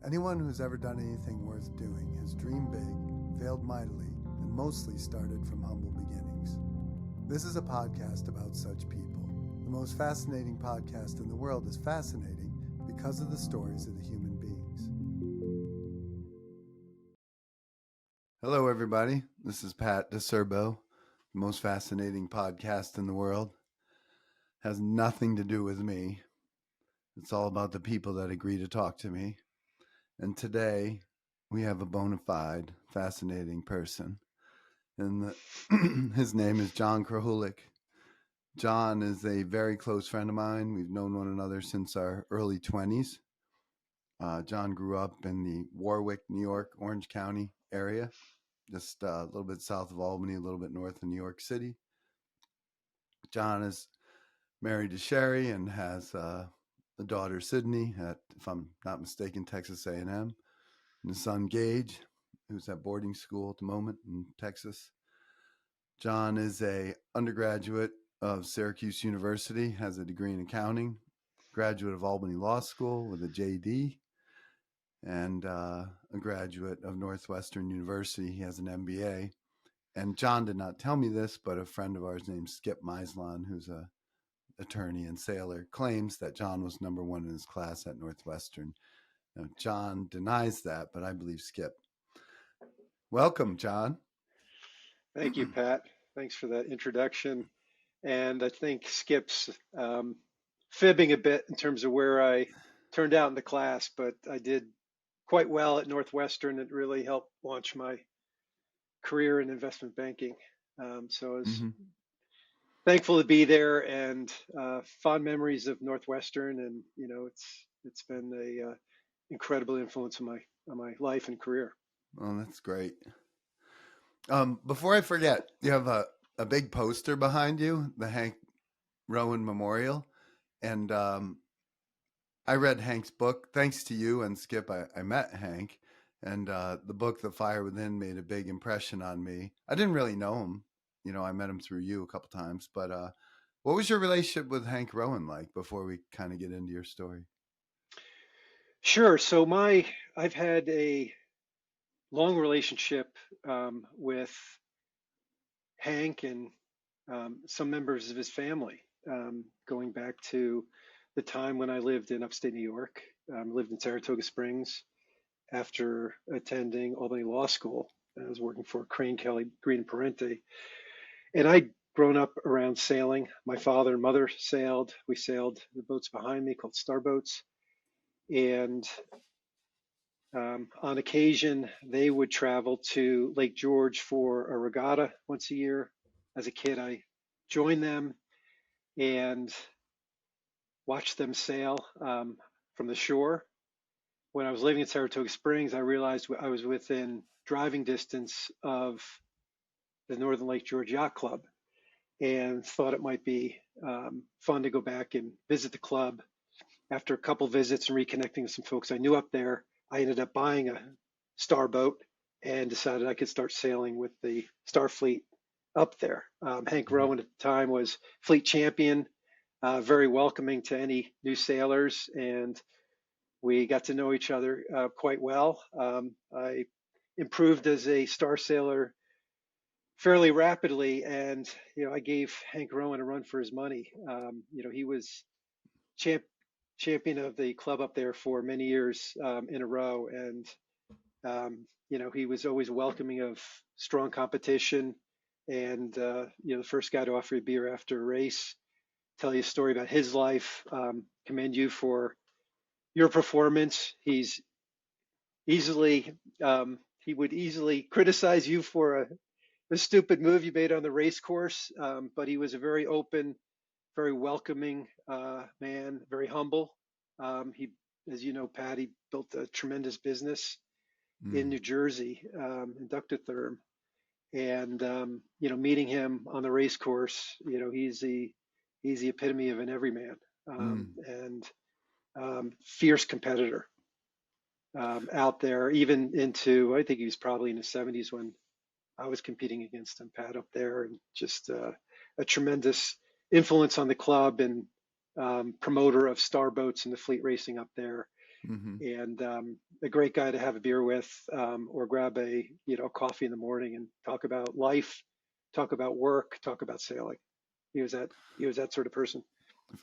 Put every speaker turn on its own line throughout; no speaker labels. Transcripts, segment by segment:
Anyone who's ever done anything worth doing has dreamed big, failed mightily, and mostly started from humble beginnings. This is a podcast about such people. The most fascinating podcast in the world is fascinating because of the stories of the human beings. Hello, everybody. This is Pat DeCerbo, the most fascinating podcast in the world. Has nothing to do with me. It's all about the people that agree to talk to me. And today we have a bona fide, fascinating person. And his name is Jon Krahulik. Jon is a very close friend of mine. We've known one another since our early 20s. Jon grew up in the Warwick, New York, Orange County area, just a little bit south of Albany, a little bit north of New York City. Jon is married to Sherry and has a daughter, Sydney, at, if I'm not mistaken, Texas A&M, and a son, Gage, who's at boarding school at the moment in Texas. Jon is a undergraduate of Syracuse University, has a degree in accounting, graduate of Albany Law School with a JD, and a graduate of Northwestern University. He has an MBA. And Jon did not tell me this, but a friend of ours named Skip Meislon, who's a attorney and sailor, claims that Jon was number one in his class at Northwestern. Now, Jon denies that, but I believe Skip. Welcome, Jon.
Thank you, Pat. Thanks for that introduction. And I think Skip's fibbing a bit in terms of where I turned out in the class, but I did quite well at Northwestern. It really helped launch my career in investment banking. So I was thankful to be there, and fond memories of Northwestern. And it's been a incredible influence on my life and career.
Oh, that's great. Before I forget, you have a big poster behind you, the Hank Rowan Memorial. And I read Hank's book. Thanks to you and Skip, I met Hank. And the book, The Fire Within, made a big impression on me. I didn't really know him. I met him through you a couple times. But what was your relationship with Hank Rowan like before we kind of get into your story?
Sure. So I've had a long relationship with Hank and some members of his family, going back to the time when I lived in upstate New York. Lived in Saratoga Springs after attending Albany Law School. I was working for Crane, Kelly, Green and Parente. And I'd grown up around sailing. My father and mother sailed. We sailed the boats behind me called starboats. And on occasion, they would travel to Lake George for a regatta once a year. As a kid, I joined them and watched them sail from the shore. When I was living in Saratoga Springs, I realized I was within driving distance of the Northern Lake George Yacht Club, and thought it might be fun to go back and visit the club. After a couple visits and reconnecting with some folks I knew up there, I ended up buying a starboat and decided I could start sailing with the Starfleet up there. Hank Rowan at the time was fleet champion, very welcoming to any new sailors, and we got to know each other quite well. I improved as a star sailor fairly rapidly, and I gave Hank Rowan a run for his money. He was champion of the club up there for many years in a row, and he was always welcoming of strong competition, and the first guy to offer you a beer after a race, tell you a story about his life, commend you for your performance. He would easily criticize you for a stupid move you made on the race course, but he was a very open, very welcoming man, very humble. He, as you know, Pat, he built a tremendous business in New Jersey, Inductotherm, and meeting him on the race course, he's the epitome of an everyman, and fierce competitor out there, even into, I think he was probably in his 70s when I was competing against him, Pat, up there, and just a tremendous influence on the club and promoter of starboats and the fleet racing up there. And and a great guy to have a beer with, or grab a coffee in the morning and talk about life, talk about work, talk about sailing. He was that sort of person.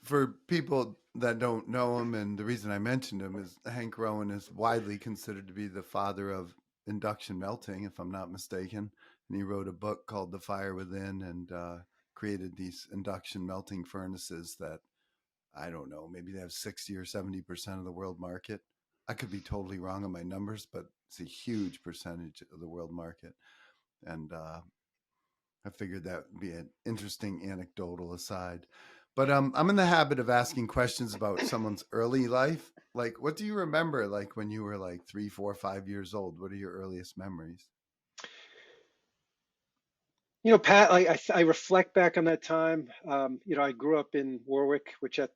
For people that don't know him, and the reason I mentioned him is Hank Rowan is widely considered to be the father of induction melting, if I'm not mistaken. And he wrote a book called The Fire Within and created these induction melting furnaces that I don't know, maybe they have 60 or 70% of the world market. I could be totally wrong on my numbers, but it's a huge percentage of the world market. And I figured that would be an interesting anecdotal aside. But I'm in the habit of asking questions about someone's early life. Like, what do you remember, like when you were like 3, 4, 5 years old? What are your earliest memories?
Pat, I reflect back on that time. I grew up in Warwick, which at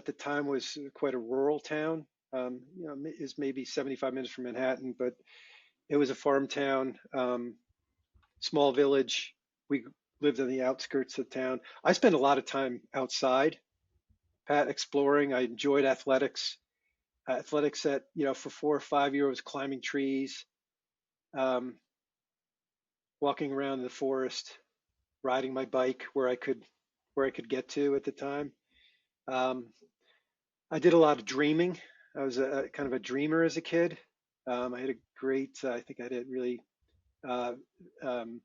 the time was quite a rural town. Is maybe 75 minutes from Manhattan, but it was a farm town, small village. We lived on the outskirts of town. I spent a lot of time outside, Pat, exploring. I enjoyed athletics. Athletics at, for 4 or 5 years, climbing trees, um, walking around the forest, riding my bike where I could get to at the time. Um, I did a lot of dreaming. I was a kind of a dreamer as a kid. I had a great, I think I had a really, uh, um,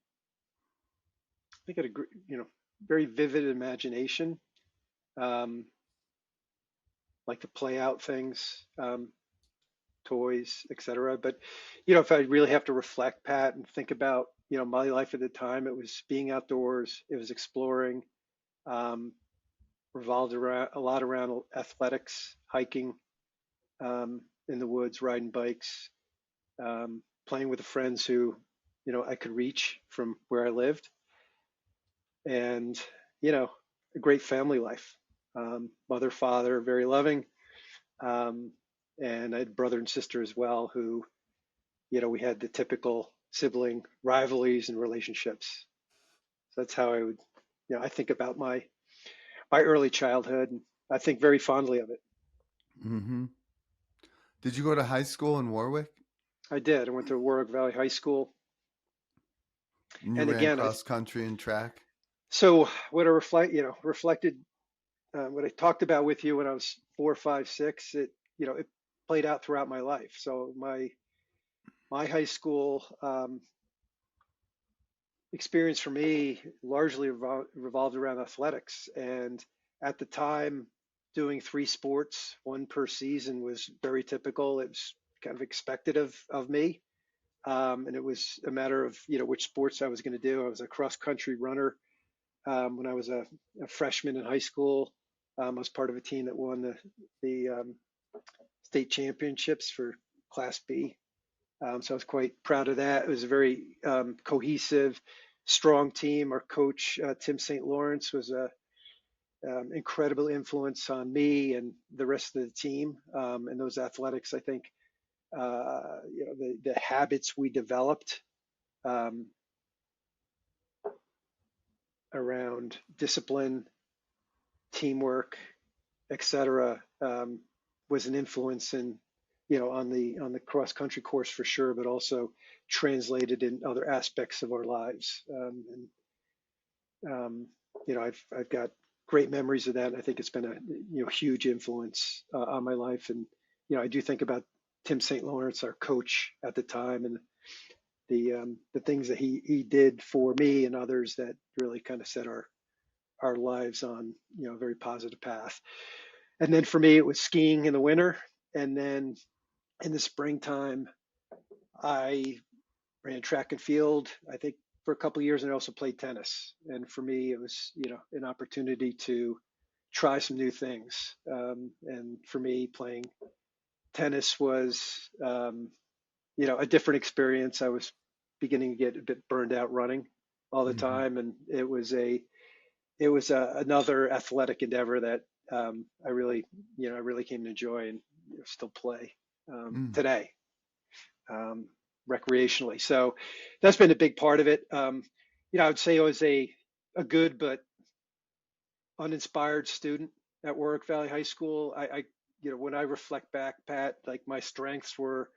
I think I had very vivid imagination. Um, like to play out things, toys, etc. But if I really have to reflect, Pat, and think about my life at the time, it was being outdoors, it was exploring, um, revolved around a lot around athletics, hiking, in the woods, riding bikes, playing with the friends who I could reach from where I lived, and a great family life. Mother, father, very loving, um, and I had a brother and sister as well who we had the typical sibling rivalries and relationships. So that's how I would, I think about my early childhood, and I think very fondly of it.
Mm-hmm. Did you go to high school in Warwick?
I did. I went to Warwick Valley High School,
And you
and
ran
again,
cross country and track?
so what I reflected, what I talked about with you when I was 4, 5, 6. It played out throughout my life. So my high school, experience for me largely revolved around athletics. And at the time, doing 3 sports, one per season, was very typical. It was kind of expected of me. And it was a matter of, which sports I was going to do. I was a cross country runner, when I was a freshman in high school. I was part of a team that won the state championships for Class B. So I was quite proud of that. It was a very cohesive, strong team. Our coach, Tim St. Lawrence, was a incredible influence on me and the rest of the team. And those athletics, I think, the habits we developed, um, around discipline, teamwork, etc., was an influence in on the cross country course for sure, but also translated in other aspects of our lives. Um, I've got great memories of that. And I think it's been a huge influence on my life. And I do think about Tim St. Lawrence, our coach at the time, and the things that he did for me and others that really kind of set our lives on a very positive path. And then for me, it was skiing in the winter, and then in the springtime, I ran track and field, I think, for a couple of years, and I also played tennis. And for me, it was an opportunity to try some new things. And for me, playing tennis was a different experience. I was beginning to get a bit burned out running all the
Mm-hmm.
time, and it was another athletic endeavor that, I really came to enjoy and still play
Mm.
today, um, recreationally. So that's been a big part of it. I would say I was a good but uninspired student at Warwick Valley High School. I when I reflect back, Pat, like my strengths were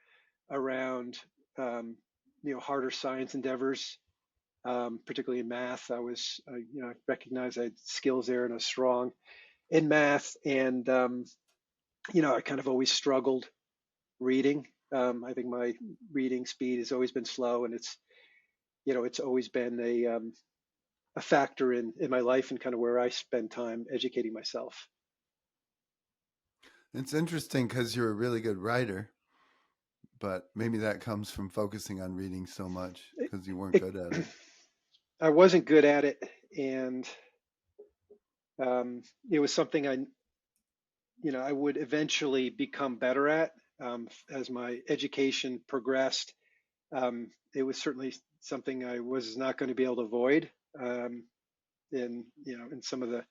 around, harder science endeavors, particularly in math. I recognized I had skills there and I was strong in math. And, I kind of always struggled reading. I think my reading speed has always been slow, and it's always been a factor in my life and kind of where I spend time educating myself.
It's interesting because you're a really good writer, but maybe that comes from focusing on reading so much
It,
because you weren't
it,
good at it.
I wasn't good at it, and it was something I would eventually become better at as my education progressed. It was certainly something I was not going to be able to avoid in some of the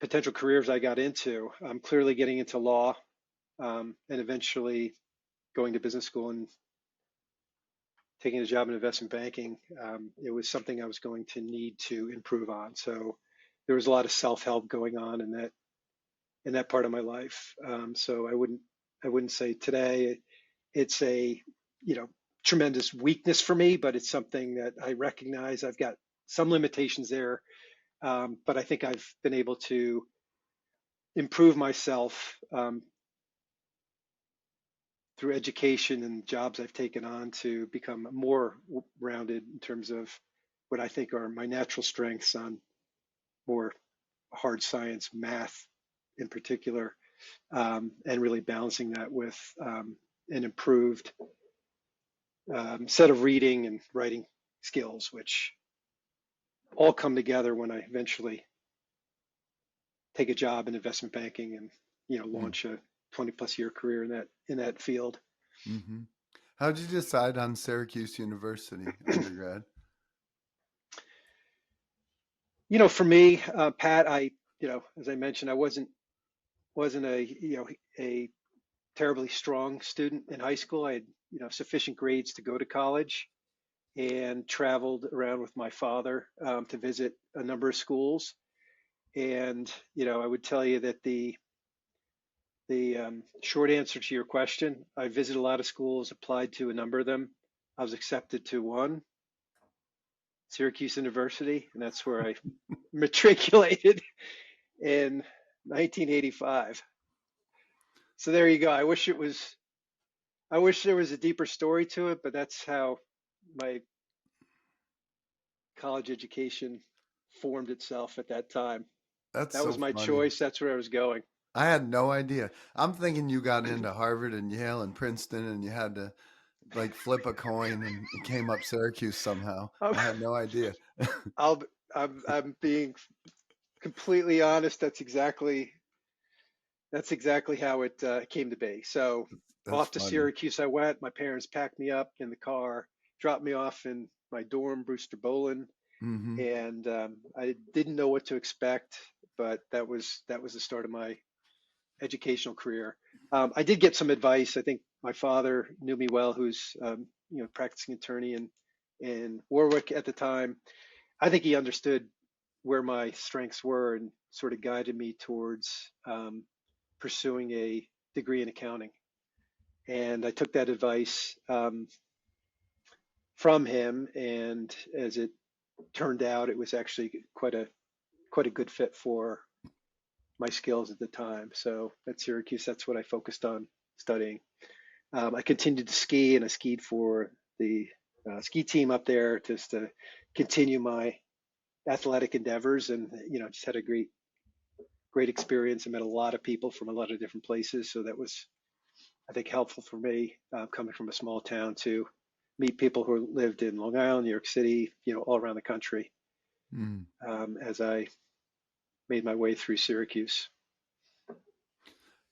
potential careers I got into. I'm clearly getting into law and eventually going to business school and taking a job in investment banking. It was something I was going to need to improve on. So there was a lot of self-help going on in that part of my life. So I wouldn't say today it's a tremendous weakness for me, but it's something that I recognize I've got some limitations there. But I think I've been able to improve myself through education and jobs I've taken on to become more rounded in terms of what I think are my natural strengths on more hard science, math in particular, and really balancing that with an improved set of reading and writing skills, which all come together when I eventually take a job in investment banking and launch a 20 plus year career in that field.
Mm-hmm. How did you decide on Syracuse University undergrad?
For me, Pat, as I mentioned, I wasn't a terribly strong student in high school. I had sufficient grades to go to college, and traveled around with my father to visit a number of schools. And I would tell you that the short answer to your question, I visited a lot of schools, applied to a number of them. I was accepted to one, Syracuse University, and that's where I matriculated in 1985. So there you go. I wish there was a deeper story to it, but that's how my college education formed itself at that time.
That's
That
so
was my
funny.
choice. That's where I was going.
I had no idea. I'm thinking you got into Harvard and Yale and Princeton and you had to like flip a coin and it came up Syracuse somehow.
Um,
I had no idea.
I'll, I'm being completely honest. That's exactly how it came to be. So
That's
off to
funny.
Syracuse I went. My parents packed me up in the car, dropped me off in my dorm, Brewster Bolin,
Mm-hmm.
and I didn't know what to expect, but that was the start of my educational career. I did get some advice. I think my father knew me well, who's practicing attorney in Warwick at the time. I think he understood where my strengths were and sort of guided me towards pursuing a degree in accounting. And I took that advice from him, and as it turned out, it was actually quite a good fit for my skills at the time. So at Syracuse, that's what I focused on studying. I continued to ski, and I skied for the ski team up there just to continue my athletic endeavors, and just had a great experience. I met a lot of people from a lot of different places, so that was, I think, helpful for me coming from a small town to meet people who lived in Long Island, New York City, all around the country
Mm.
as I made my way through Syracuse.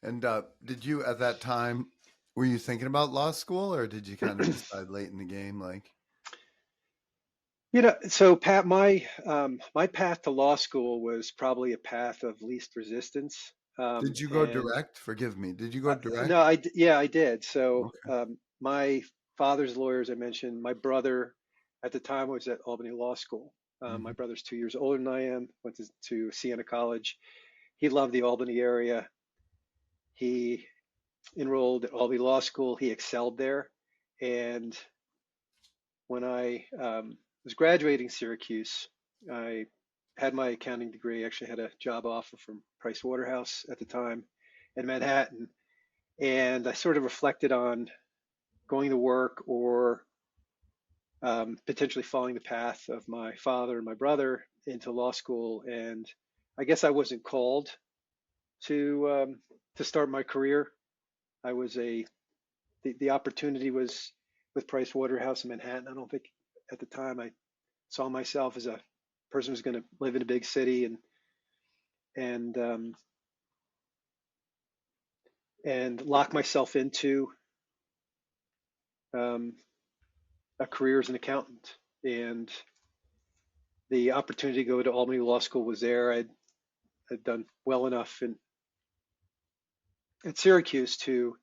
And did you at that time were you thinking about law school or did you kind of decide late in the game like
So Pat, my path to law school was probably a path of least resistance.
did you go
And
direct? Forgive me. Did you go
no,
direct?
yeah, I did. So
Okay.
my father's lawyer, as I mentioned, my brother at the time was at Albany Law School. My
Hmm.
brother's 2 years older than I am. Went to Siena College. He loved the Albany area. He enrolled at Albany Law School. He excelled there. And when I was graduating Syracuse, I had my accounting degree. Actually, had a job offer from Price Waterhouse at the time in Manhattan, and I sort of reflected on going to work or potentially following the path of my father and my brother into law school. And I guess I wasn't called to start my career. I was the opportunity was with Price Waterhouse in Manhattan. I don't think at the time I saw myself as a person who's going to live in a big city and and lock myself into um, a career as an accountant. And the opportunity to go to Albany Law School was there. I'd done well enough at Syracuse to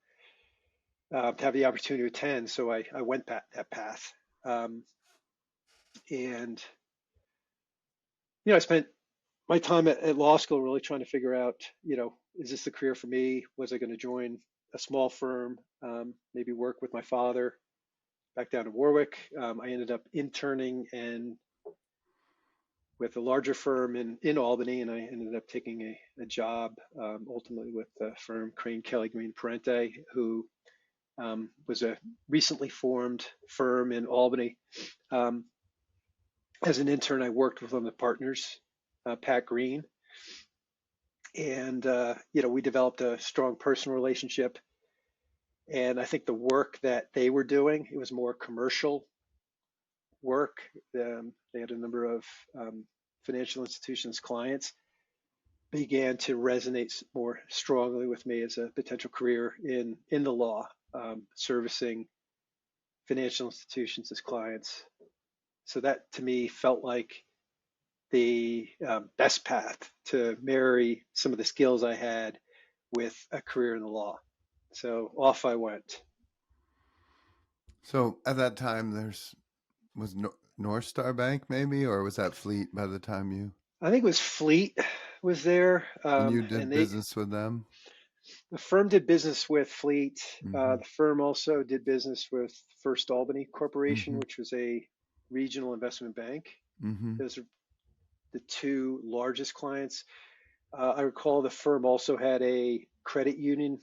have the opportunity to attend, so I went that path. Um, and I spent my time at law school really trying to figure out, is this the career for me? Was I going to join a small firm, maybe work with my father back down in Warwick? I ended up interning and with a larger firm in Albany, and I ended up taking a job ultimately with the firm Crane Kelly Green Parente, who was a recently formed firm in Albany. Um, as an intern, I worked with one of the partners, Pat Green, and we developed a strong personal relationship. And I think the work that they were doing, it was more commercial work. They had a number of financial institutions clients, began to resonate more strongly with me as a potential career in the law, servicing financial institutions as clients. So that to me felt like the best path to marry some of the skills I had with a career in the law. So off I went.
So at that time, was North Star Bank maybe, or was that Fleet by the time you
I think it was Fleet was there,
and you
and
did business with them?
the firm did business with Fleet.
Mm-hmm.
The firm also did business with First Albany Corporation,
Mm-hmm.
which was a regional investment bank.
Mm-hmm.
Those are the two largest clients. I recall the firm also had a credit union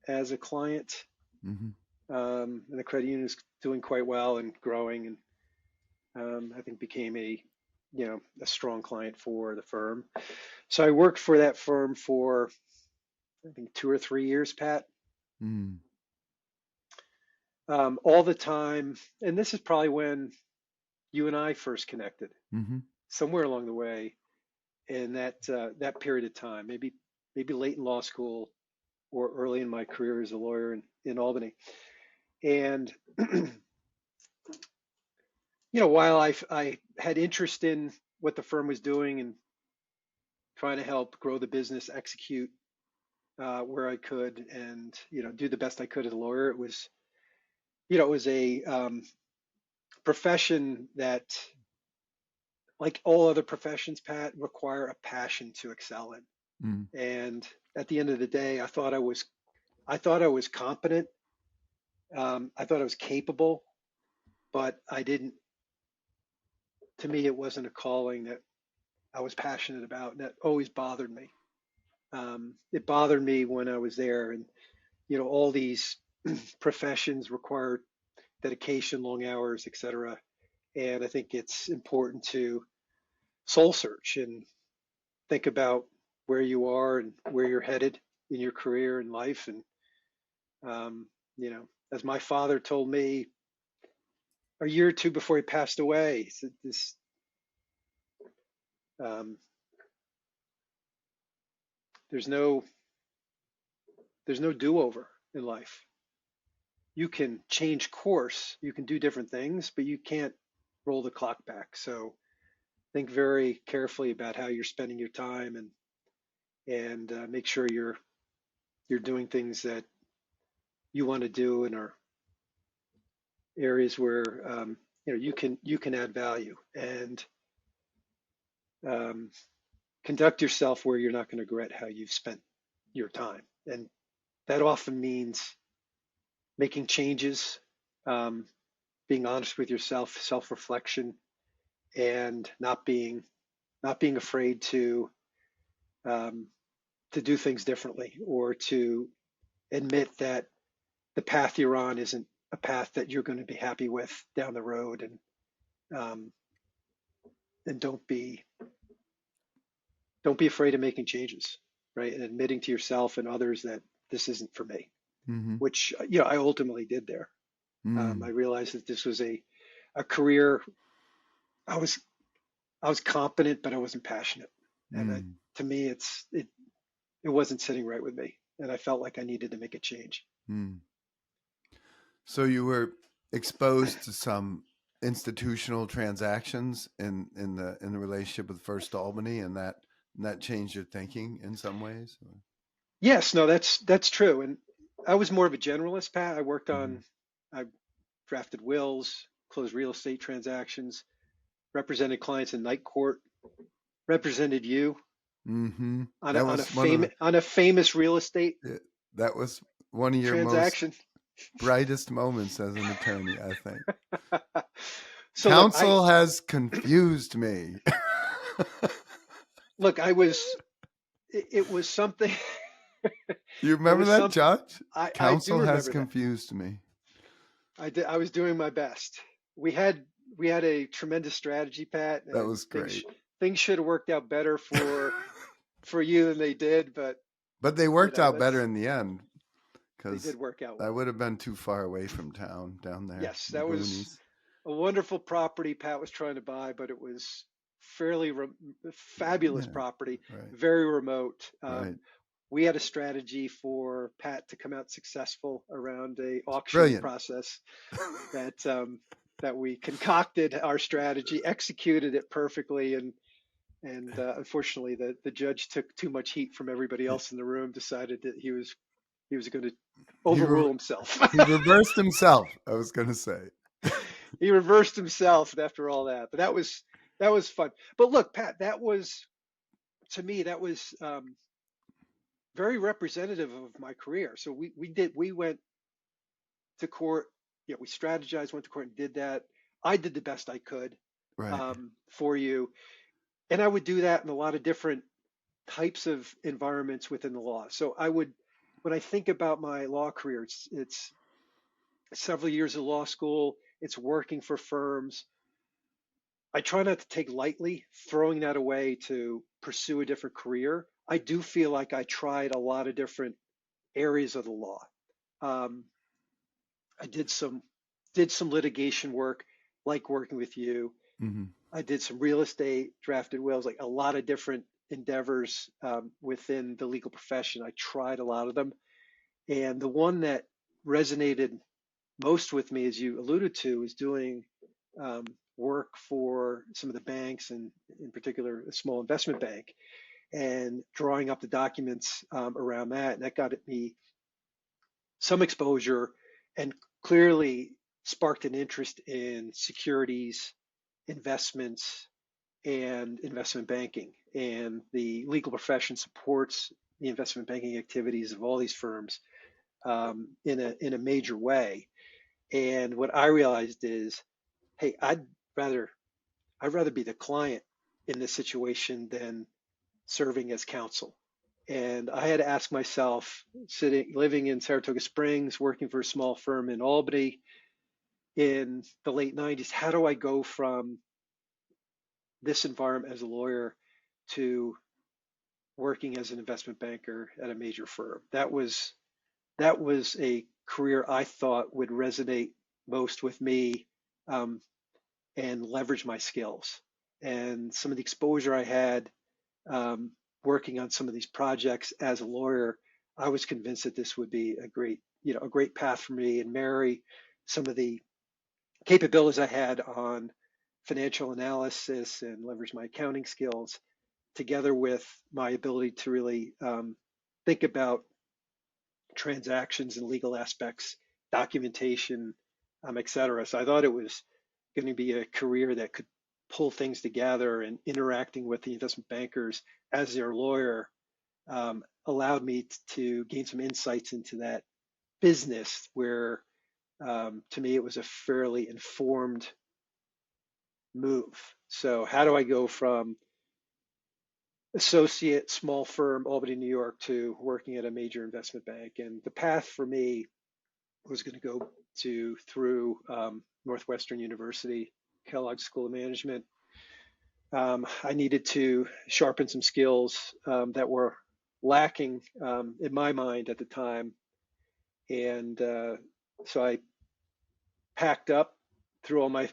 as a client,
Mm-hmm.
and the credit union is doing quite well and growing, and I think became a strong client for the firm. So I worked for that firm for I think 2 or 3 years, Pat.
Mm-hmm.
All the time, and this is probably when you and I first connected,
Mm-hmm.
somewhere along the way in that period of time, maybe late in law school or early in my career as a lawyer in Albany. And while I had interest in what the firm was doing and trying to help grow the business, execute where I could, and do the best I could as a lawyer, it was a profession that, like all other professions, Pat, require a passion to excel in.
Mm-hmm.
And at the end of the day, I thought I was competent. I thought I was capable, but I didn't. To me, it wasn't a calling that I was passionate about, and that always bothered me. It bothered me when I was there, and all these professions require dedication, long hours, etc. And I think it's important to soul search and think about where you are and where you're headed in your career and life. And as my father told me a year or two before he passed away, he said um, there's no do-over in life. You can change course, you can do different things, but you can't roll the clock back. So think very carefully about how you're spending your time, and make sure you're doing things that you want to do and are areas where you can add value, and um, conduct yourself where you're not going to regret how you've spent your time. And that often means making changes, um, being honest with yourself, self-reflection, and not being afraid um, to do things differently, or to admit that the path you're on isn't a path that you're going to be happy with down the road. Um, and don't be afraid of making changes, right? And admitting to yourself and others that this isn't for me,
Mm-hmm.
which I ultimately did there. I
Mm.
realized that this was a career. I was I was competent, but I wasn't passionate, and
Mm.
to me, it wasn't sitting right with me, and I felt like I needed to make a change.
Mm. So you were exposed to some institutional transactions in the relationship with First Albany, and that changed your thinking in some ways. Or?
Yes, no, that's true, and I was more of a generalist, Pat.
Mm-hmm.
I drafted wills, closed real estate transactions, represented clients in night court, represented you
Mm-hmm.
on a
That
on a
was one of
famous on a famous real estate
the that was one of your most
transaction.
brightest moments as an attorney, I think.
So
Counsel has confused me.
I was it was something.
You
It
remember
was
that,
something.
Judge?
I do
Counsel has
remember that.
confused me.
I was doing my best. We had we had a tremendous strategy, Pat,
That
and
was great.
things should have worked out better for you than they did, but
But they worked out better
that's
in the end
they
because
did work out
I
well.
would have been too far away from town down there
Yes,
in the
that was
boonies.
a wonderful property Pat was trying to buy, but it was fairly fabulous
Yeah,
property,
right,
very remote.
right.
We had a strategy for Pat to come out successful around a auction
Brilliant.
process that that we concocted our strategy, executed it perfectly, and unfortunately the judge took too much heat from everybody else in the room, decided that he was going to
He
overrule
re-
himself.
he reversed himself. I was going to say.
He reversed himself after all that, but that was fun. But look, Pat, that was, to me, that was very representative of my career. So we went to court. Yeah, we strategized, went to court, and did that. I did the best I could
Right,
for you, and I would do that in a lot of different types of environments within the law. So when I think about my law career, it's several years of law school. It's working for firms. I try not to take lightly throwing that away to pursue a different career. I do feel like I tried a lot of different areas of the law. Um, I did some litigation work, like working with you.
hmm
I did some real estate, drafted wills, like a lot of different endeavors within the legal profession. I tried a lot of them, and the one that resonated most with me, as you alluded to, is doing um, work for some of the banks, and in particular a small investment bank, and drawing up the documents around that. And that got me some exposure, and clearly sparked an interest in securities, investments, and investment banking. And the legal profession supports the investment banking activities of all these firms in a major way. And what I realized is, hey, rather I'd rather be the client in this situation than serving as counsel. And I had to ask myself, living in Saratoga Springs, working for a small firm in Albany in the late 90s, how do I go from this environment as a lawyer to working as an investment banker at a major firm? That was a career I thought would resonate most with me, um, and leverage my skills and some of the exposure I had um, working on some of these projects as a lawyer. I was convinced that this would be a great path for me, and marry some of the capabilities I had on financial analysis and leverage my accounting skills together with my ability to really think about transactions and legal aspects, documentation, et cetera. So I thought it was going to be a career that could pull things together, and interacting with the investment bankers as their lawyer allowed me to gain some insights into that business where to me it was a fairly informed move. So how do I go from associate small firm Albany, New York to working at a major investment bank? And the path for me was going to go through Northwestern University, Kellogg School of Management. I needed to sharpen some skills that were lacking in my mind at the time. And so I packed up, threw all my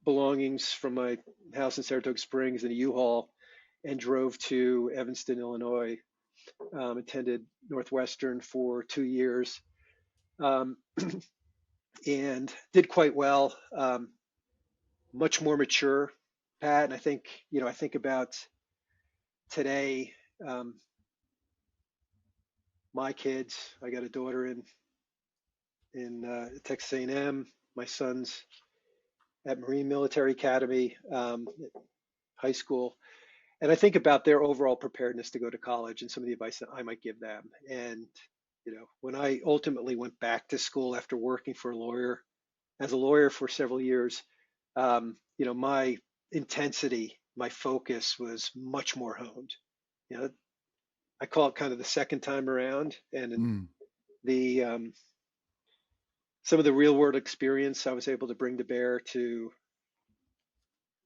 belongings from my house in Saratoga Springs in a U-Haul and drove to Evanston, Illinois. Attended Northwestern for 2 years and did quite well. Much more mature, Pat. And I think, I think about today, my kids. I got a daughter in Texas A&M. My son's at Marine Military Academy, high school. And I think about their overall preparedness to go to college and some of the advice that I might give them. And, when I ultimately went back to school after working as a lawyer for several years, my intensity, my focus was much more honed. I call it kind of the second time around, and the some of the real world experience I was able to bring to bear to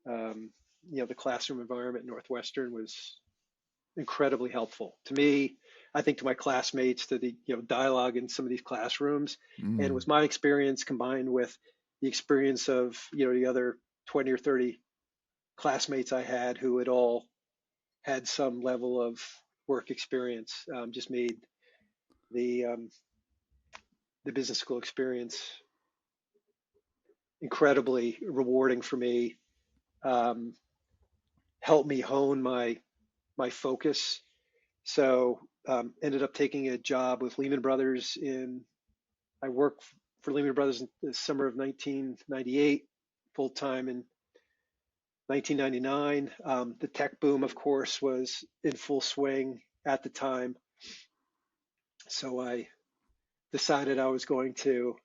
the classroom environment at Northwestern was incredibly helpful to me. I think to my classmates, to the dialogue in some of these classrooms, and it was my experience combined with the experience of the other 20 or 30 classmates I had who had all had some level of work experience, just made the business school experience incredibly rewarding for me. Helped me hone my focus. So ended up taking a job with Lehman Brothers I worked for Lehman Brothers in the summer of 1998, full time in 1999. The tech boom, of course, was in full swing at the time. So I decided I was going to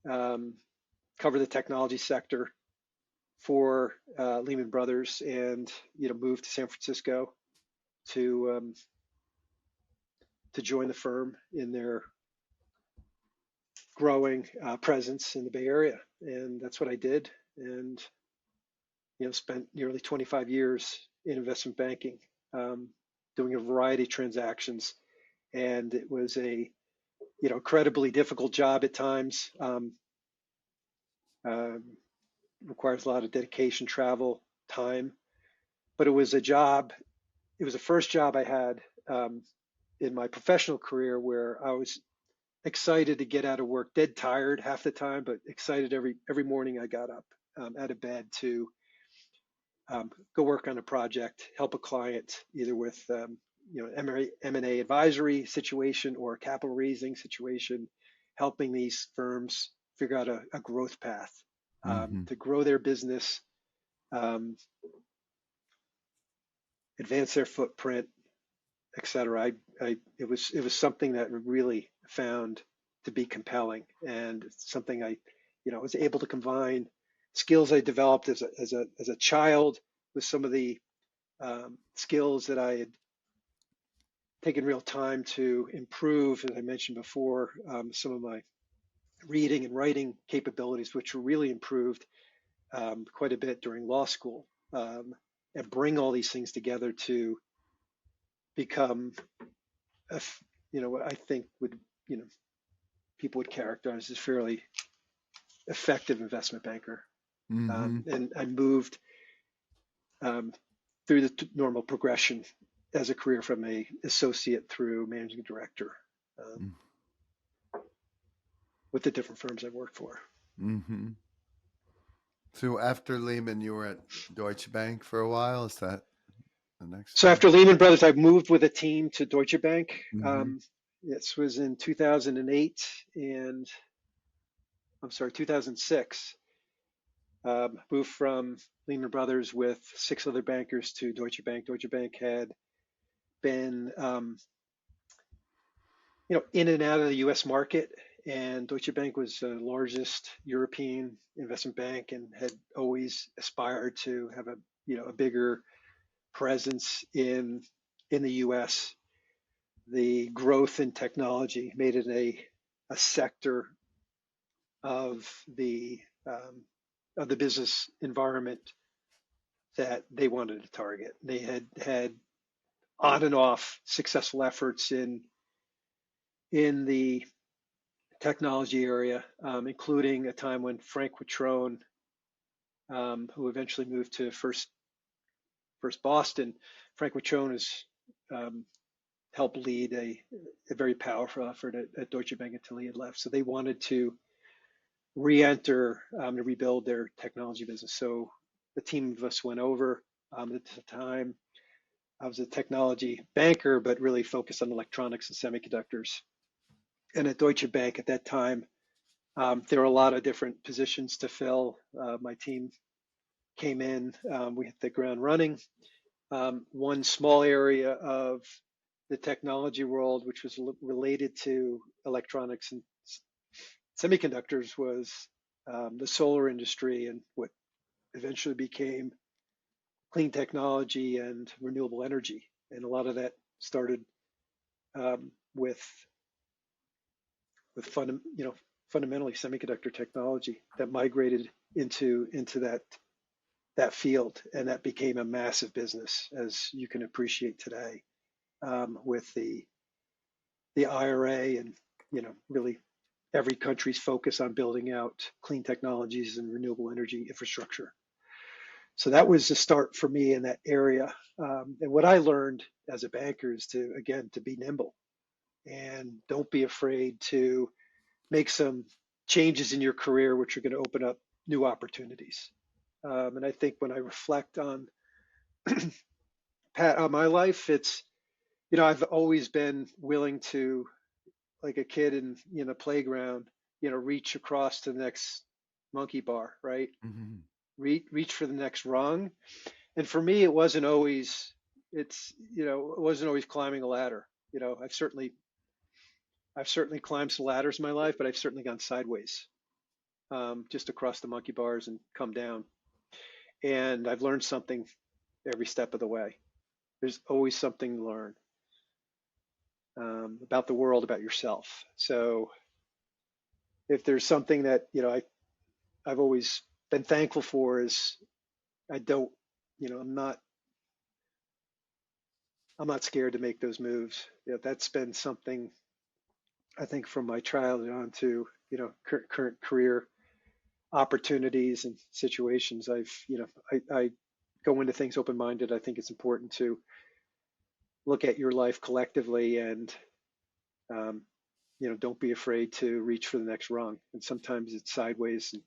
cover the technology sector for Lehman Brothers, and moved to San Francisco to join the firm in their growing presence in the Bay Area, and that's what I did. And spent nearly 25 years in investment banking, doing a variety of transactions, and it was a incredibly difficult job at times. Requires a lot of dedication, travel, time, but it was a job. It was the first job I had in my professional career where I was excited to get out of work, dead tired half the time, but excited every morning I got up out of bed to go work on a project, help a client either with M&A advisory situation or a capital raising situation, helping these firms figure out a growth path to grow their business, advance their footprint, et cetera. It was something that really found to be compelling, and something I was able to combine skills I developed as a child with some of the skills that I had taken real time to improve, as I mentioned before, some of my reading and writing capabilities, which were really improved quite a bit during law school, and bring all these things together to become, what I think would, people would characterize as fairly effective investment banker. And I moved through the normal progression as a career from a associate through managing director with the different firms I've worked for.
So after Lehman, you were at Deutsche Bank for a while. Is that the next?
So after Lehman Brothers, I moved with a team to Deutsche Bank. This was in 2008 and 2006. Moved from Lehman Brothers with 6 other bankers to Deutsche Bank. Deutsche Bank had been in and out of the U.S. market, and Deutsche Bank was the largest European investment bank and had always aspired to have a bigger presence in the U.S. The growth in technology made it a sector of the business environment that they wanted to target. They had on and off successful efforts in the technology area, including a time when Frank Quattrone, who eventually moved to First Boston, Frank Quattrone has helped lead a very powerful effort at Deutsche Bank until he had left. So they wanted to re-enter to rebuild their technology business. So the team of us went over. At the time, I was a technology banker, but really focused on electronics and semiconductors. And at Deutsche Bank at that time, there were a lot of different positions to fill. My team came in, we hit the ground running. One small area of the technology world, which was related to electronics and semiconductors, was the solar industry and what eventually became clean technology and renewable energy. And a lot of that started with fundamentally semiconductor technology that migrated into that field, and that became a massive business, as you can appreciate today, with the IRA and really every country's focus on building out clean technologies and renewable energy infrastructure. So that was the start for me in that area. And what I learned as a banker is to be nimble and don't be afraid to make some changes in your career, which are going to open up new opportunities. And I think when I reflect on Pat, on my life, it's, I've always been willing to, like a kid in a playground, reach across to the next monkey bar, right?
Mm-hmm.
Reach for the next rung. And for me, it wasn't always, it wasn't always climbing a ladder. I've certainly climbed some ladders in my life, but I've certainly gone sideways, just across the monkey bars and come down. And I've learned something every step of the way. There's always something to learn about the world, about yourself. So if there's something that I've always been thankful for is I don't, I'm not scared to make those moves. That's been something I think from my childhood on to current career opportunities and situations. I go into things open-minded. I think it's important to look at your life collectively and don't be afraid to reach for the next rung. And sometimes it's sideways and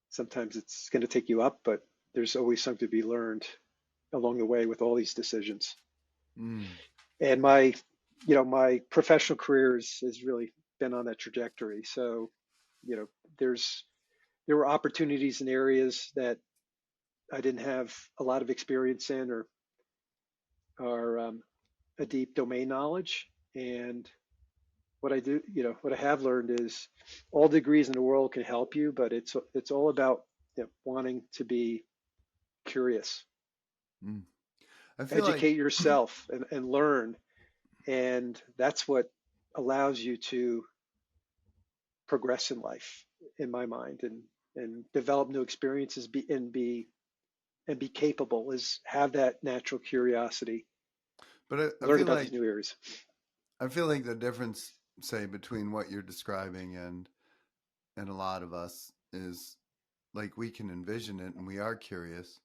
sometimes it's going to take you up, but there's always something to be learned along the way with all these decisions.
Mm.
And my professional career has really been on that trajectory. So, there were opportunities in areas that I didn't have a lot of experience in or a deep domain knowledge. And what I have learned is all degrees in the world can help you, but it's all about wanting to be curious,
Mm. I feel like,
educate yourself and learn. And that's what allows you to progress in life, in my mind, and develop new experiences, and be capable, is have that natural curiosity,
but I
learn
feel
about these
like
new areas.
the difference, say, between what you're describing and a lot of us is like we can envision it and we are curious.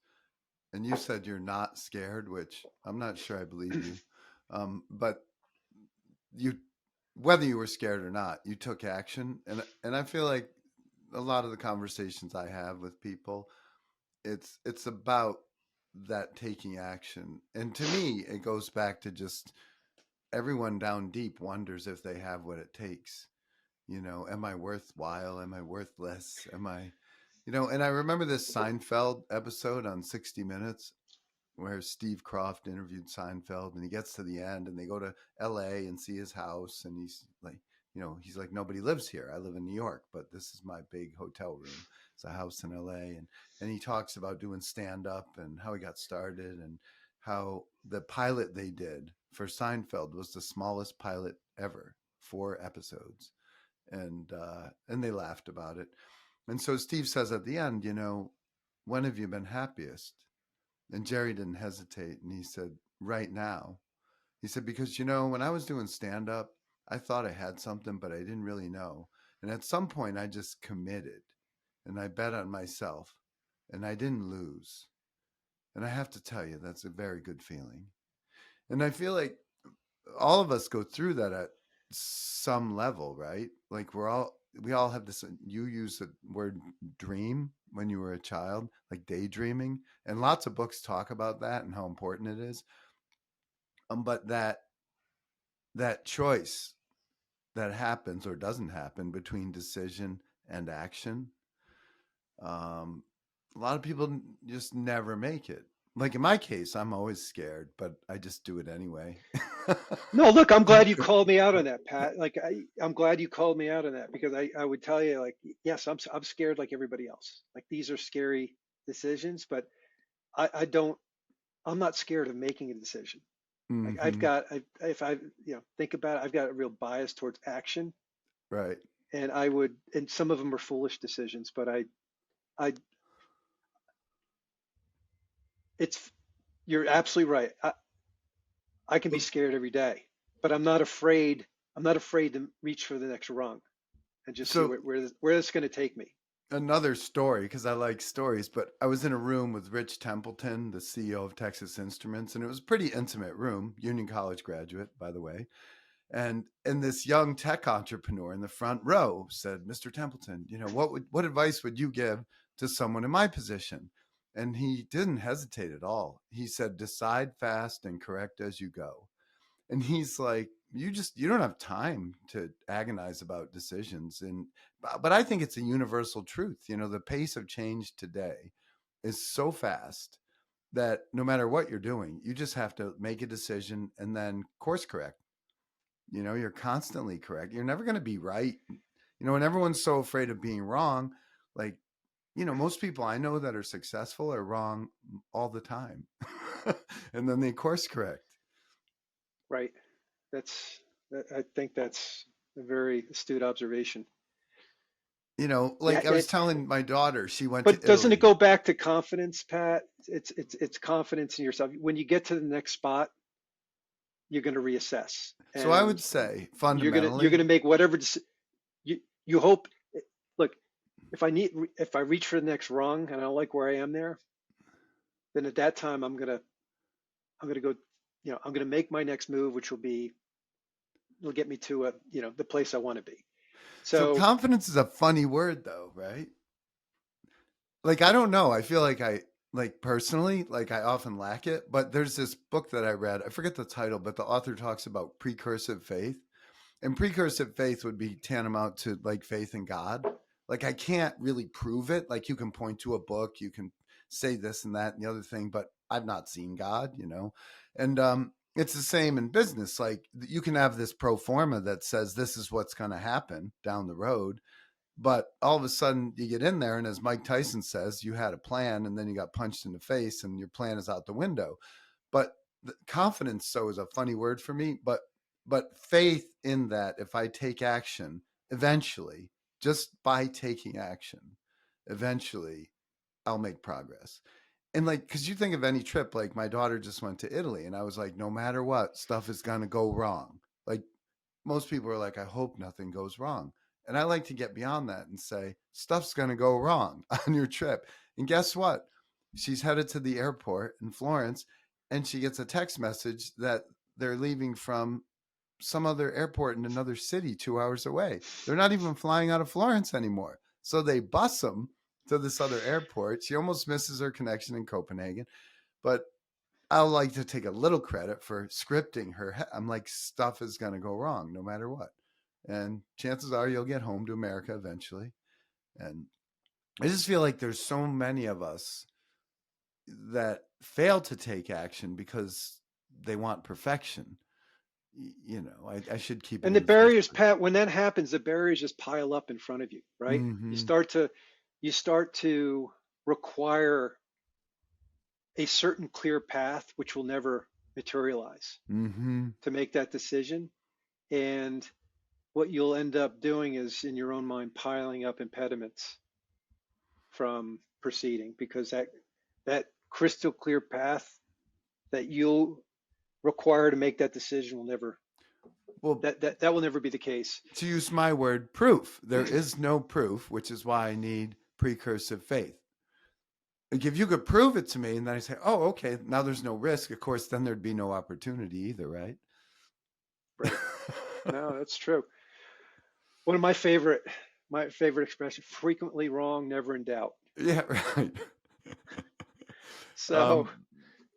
And you said you're not scared, which I'm not sure I believe you. But you, whether you were scared or not, you took action. And I feel like a lot of the conversations I have with people, it's about that taking action. And to me, it goes back to just everyone down deep wonders if they have what it takes. Am I worthwhile? Am I worthless? Am I, and I remember this Seinfeld episode on 60 Minutes where Steve Croft interviewed Seinfeld, and he gets to the end, and they go to L.A. and see his house, and he's like, nobody lives here. I live in New York, but this is my big hotel room. It's a house in L.A. And he talks about doing stand up and how he got started, and how the pilot they did for Seinfeld was the smallest pilot ever, 4 episodes, and they laughed about it. And so Steve says at the end, when have you been happiest? And Jerry didn't hesitate. And he said, right now. He said, because, when I was doing stand up, I thought I had something, but I didn't really know. And at some point, I just committed and I bet on myself and I didn't lose. And I have to tell you, that's a very good feeling. And I feel like all of us go through that at some level, right? Like we all have this. You use the word dream when you were a child, like daydreaming, and lots of books talk about that and how important it is. But that choice that happens or doesn't happen between decision and action, a lot of people just never make it. Like in my case, I'm always scared, but I just do it anyway.
No, look, I'm glad you called me out on that, Pat. Like I'm glad you called me out on that because I would tell you like, yes, I'm scared like everybody else. Like these are scary decisions, but I don't, I'm not scared of making a decision. Like
Hmm.
if I, think about it, I've got a real bias towards action,
Right.
and and some of them are foolish decisions, but I, it's, you're absolutely right. I can be scared every day, but I'm not afraid. I'm not afraid to reach for the next rung and just see
So
where it's going to take me.
another story, because I like stories, but I was in a room with Rich Templeton, the CEO of Texas Instruments, and it was a pretty intimate room, Union College graduate, by the way. And this young tech entrepreneur in the front row said, "Mr. Templeton, what advice would you give to someone in my position?" And he didn't hesitate at all. He said, "Decide fast and correct as you go." And he's like, you don't have time to agonize about decisions. But I think it's a universal truth. The pace of change today is so fast that no matter what you're doing, you just have to make a decision and then course correct. You're constantly correct. You're never going to be right. And everyone's so afraid of being wrong. Like, most people I know that are successful are wrong all the time. And then they course correct.
Right. That's, I think that's a very astute observation.
Like
Yeah.
I was telling my daughter, she went to
But doesn't it
Italy.
go back to confidence, Pat? It's confidence in yourself. When you get to the next spot, you're going to reassess,
So I
and
would say
you're
fundamentally,
gonna make whatever you hope. Look, if I reach for the next rung and I don't like where I am there, then at that time I'm gonna go. I'm gonna make my next move, which will get me to the place I want to be.
so
So
confidence is a funny word though, right? Like I don't know. I feel like personally, like I often lack it, but there's this book that I read. I forget the title, but the author talks about precursive faith. And precursive faith would be tantamount to like faith in God. Like I can't really prove it. Like you can point to a book, you can say this and that and the other thing, but I've not seen God. And it's the same in business. Like you can have this pro forma that says this is what's going to happen down the road, but all of a sudden you get in there, and as Mike Tyson says, you had a plan, and then you got punched in the face, and your plan is out the window. But confidence, so is a funny word for me, but faith in that if I take action, eventually, just by taking action, eventually I'll make progress. And like, because you think of any trip, like my daughter just went to Italy, and I was like, no matter what, stuff is gonna go wrong. Like most people are like, I hope nothing goes wrong. And I like to get beyond that and say, stuff's going to go wrong on your trip. And guess what? She's headed to the airport in Florence, and she gets a text message that they're leaving from some other airport in another city 2 hours away. They're not even flying out of Florence anymore. So they bus them to this other airport. She almost misses her connection in Copenhagen. But I like to take a little credit for scripting her. I'm like, stuff is going to go wrong no matter what. And chances are you'll get home to America eventually. And I just feel like there's so many of us that fail to take action because they want perfection. I should keep it
And the
in the first
barriers,
place.
Pat, when that happens, the barriers just pile up in front of you, right? You
Mm-hmm.
start to require a certain clear path, which will never materialize,
Mm-hmm.
to make that decision. And what you'll end up doing is, in your own mind, piling up impediments from proceeding, because that crystal clear path that you'll require to make that decision will never
Well,
that will never be the case.
to use my word, proof. There is no proof, which is why I need precursive faith. Like if you could prove it to me, and then I say, "Oh, okay, now there's no risk." Of course, then there'd be no opportunity either, right?
Right. No, that's true. One of my favorite expression: frequently wrong, never in doubt.
Yeah, right.
So
Um,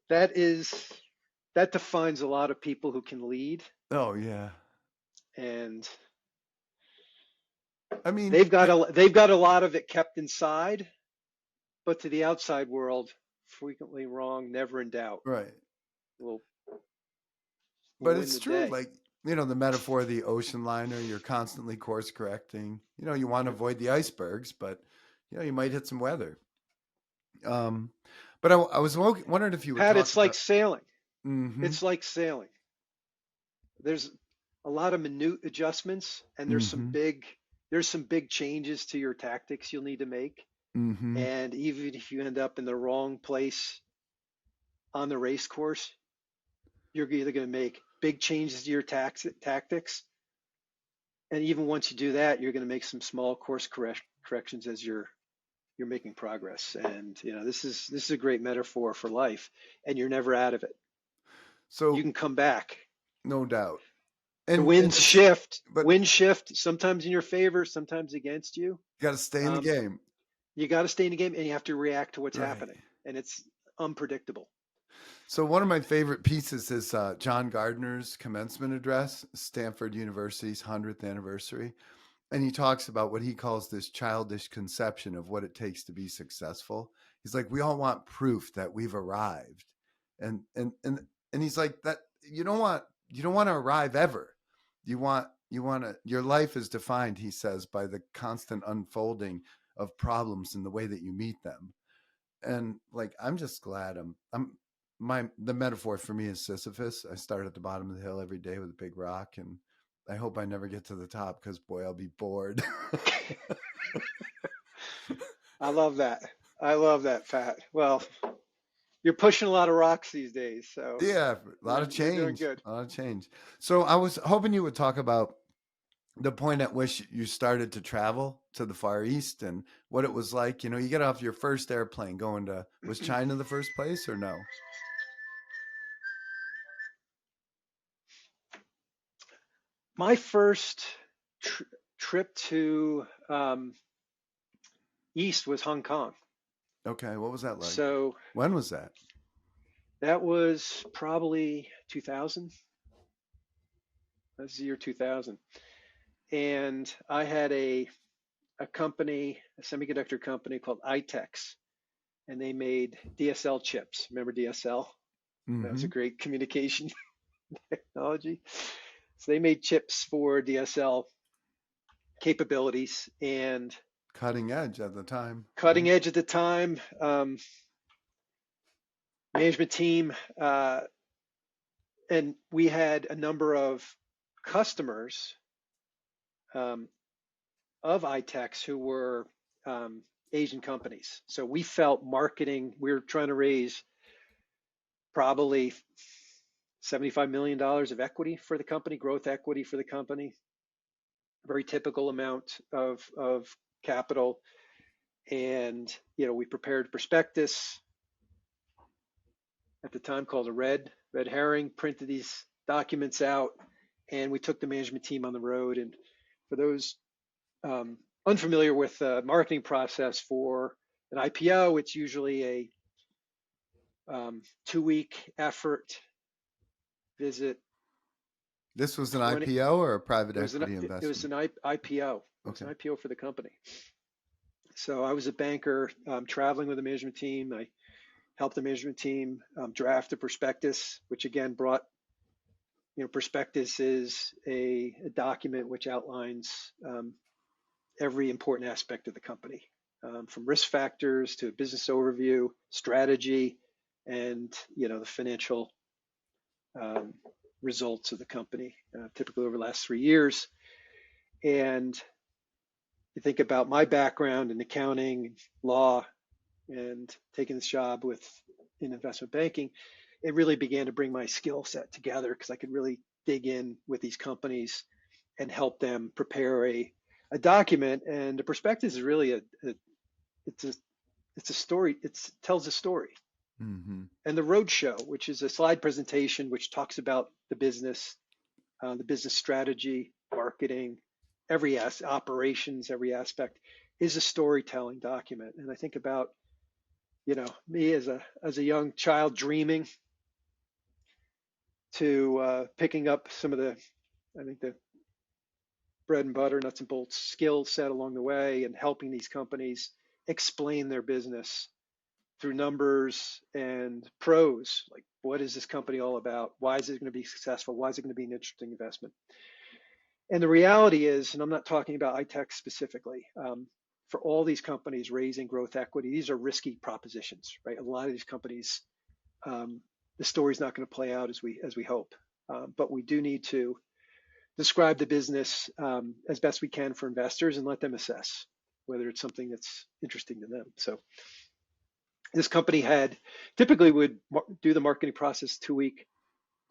that is that defines a lot of people who can lead,
oh yeah.
and
I mean,
they've got a lot of it kept inside, but to the outside world, frequently wrong, never in doubt
right.
will
But
win
it's
the
true.
day.
Like, the metaphor of the ocean liner, you're constantly course correcting. You want to
Yep.
avoid the icebergs, but, you might hit some weather. Um, but I was wondering if you would
Pat,
talk
it's like
about.
sailing.
Mm-hmm.
It's like sailing. There's a lot of minute adjustments, and
Mm-hmm.
there's some big changes to your tactics you'll need to make.
Mm-hmm.
And even if you end up in the wrong place on the race course, you're either going to make big changes to your tactics, and even once you do that, you're going to make some small course corrections as you're making progress. And this is a great metaphor for life, and you're never out of it. You
So
can come back.
no doubt.
The
And
winds
it's,
shift,
but
winds shift, sometimes in your favor, sometimes against you.
got to stay in the
Um,
game.
you got to stay in the game, and you have to react to what's
Right.
happening, and it's unpredictable.
So one of my favorite pieces is John Gardner's commencement address, Stanford University's 100th anniversary. And he talks about what he calls this childish conception of what it takes to be successful. He's like, we all want proof that we've arrived. And he's like, that you don't want to arrive ever. Your life is defined, he says, by the constant unfolding of problems and the way that you meet them. And like, I'm just glad the metaphor for me is Sisyphus. I start at the bottom of the hill every day with a big rock, and I hope I never get to the top because boy, I'll be bored.
I love that. I love that, Pat. Well, you're pushing a lot of rocks these days, so
Yeah, a lot of
you're doing
change.
good.
A lot of change. So I was hoping you would talk about the point at which you started to travel to the Far East and what it was like. You get off your first airplane going to, was China the first place or no?
My first tr trip to East was Hong Kong.
Okay, what was that like?
So
When was that?
that was probably 2000. That's the year 2000. And I had a company, a semiconductor company called iTex, and they made DSL chips. Remember DSL? That was
Mm-hmm.
a great communication technology. So they made chips for DSL capabilities, and
Cutting edge at the time,
cutting
right?
edge at the time. Management team, and we had a number of customers um, of iTex who were Asian companies. So we felt marketing, we were trying to raise probably $75 million of equity for the company, growth equity for the company, a very typical amount of capital. And, we prepared prospectus at the time called a red herring, printed these documents out, and we took the management team on the road. And for those unfamiliar with the marketing process for an IPO, it's usually a 2-week effort, visit
This was an
20.
IPO or a private
It was
equity
an
investment?
IPO. It was
Okay.
an IPO for the company. So I was a banker traveling with the management team. I helped the management team draft a prospectus, which again brought, prospectus is a document which outlines every important aspect of the company, from risk factors to a business overview, strategy, and the financial results of the company, typically over the last 3 years. And you think about my background in accounting, law, and taking this job in investment banking, it really began to bring my skill set together because I could really dig in with these companies and help them prepare a document. And the prospectus is really it's a story. It tells a story.
Mm-hmm.
And the roadshow, which is a slide presentation which talks about the business strategy, marketing, operations, every aspect, is a storytelling document. And I think about me as a young child dreaming to picking up some of the bread and butter, nuts and bolts skill set along the way, and helping these companies explain their business through numbers and prose, like what is this company all about? Why is it going to be successful? Why is it going to be an interesting investment? And the reality is, and I'm not talking about iTech specifically, for all these companies raising growth equity, these are risky propositions, right? A lot of these companies, the story's not going to play out as we hope, but we do need to describe the business as best we can for investors and let them assess whether it's something that's interesting to them. So this company typically would do the marketing process 2-week,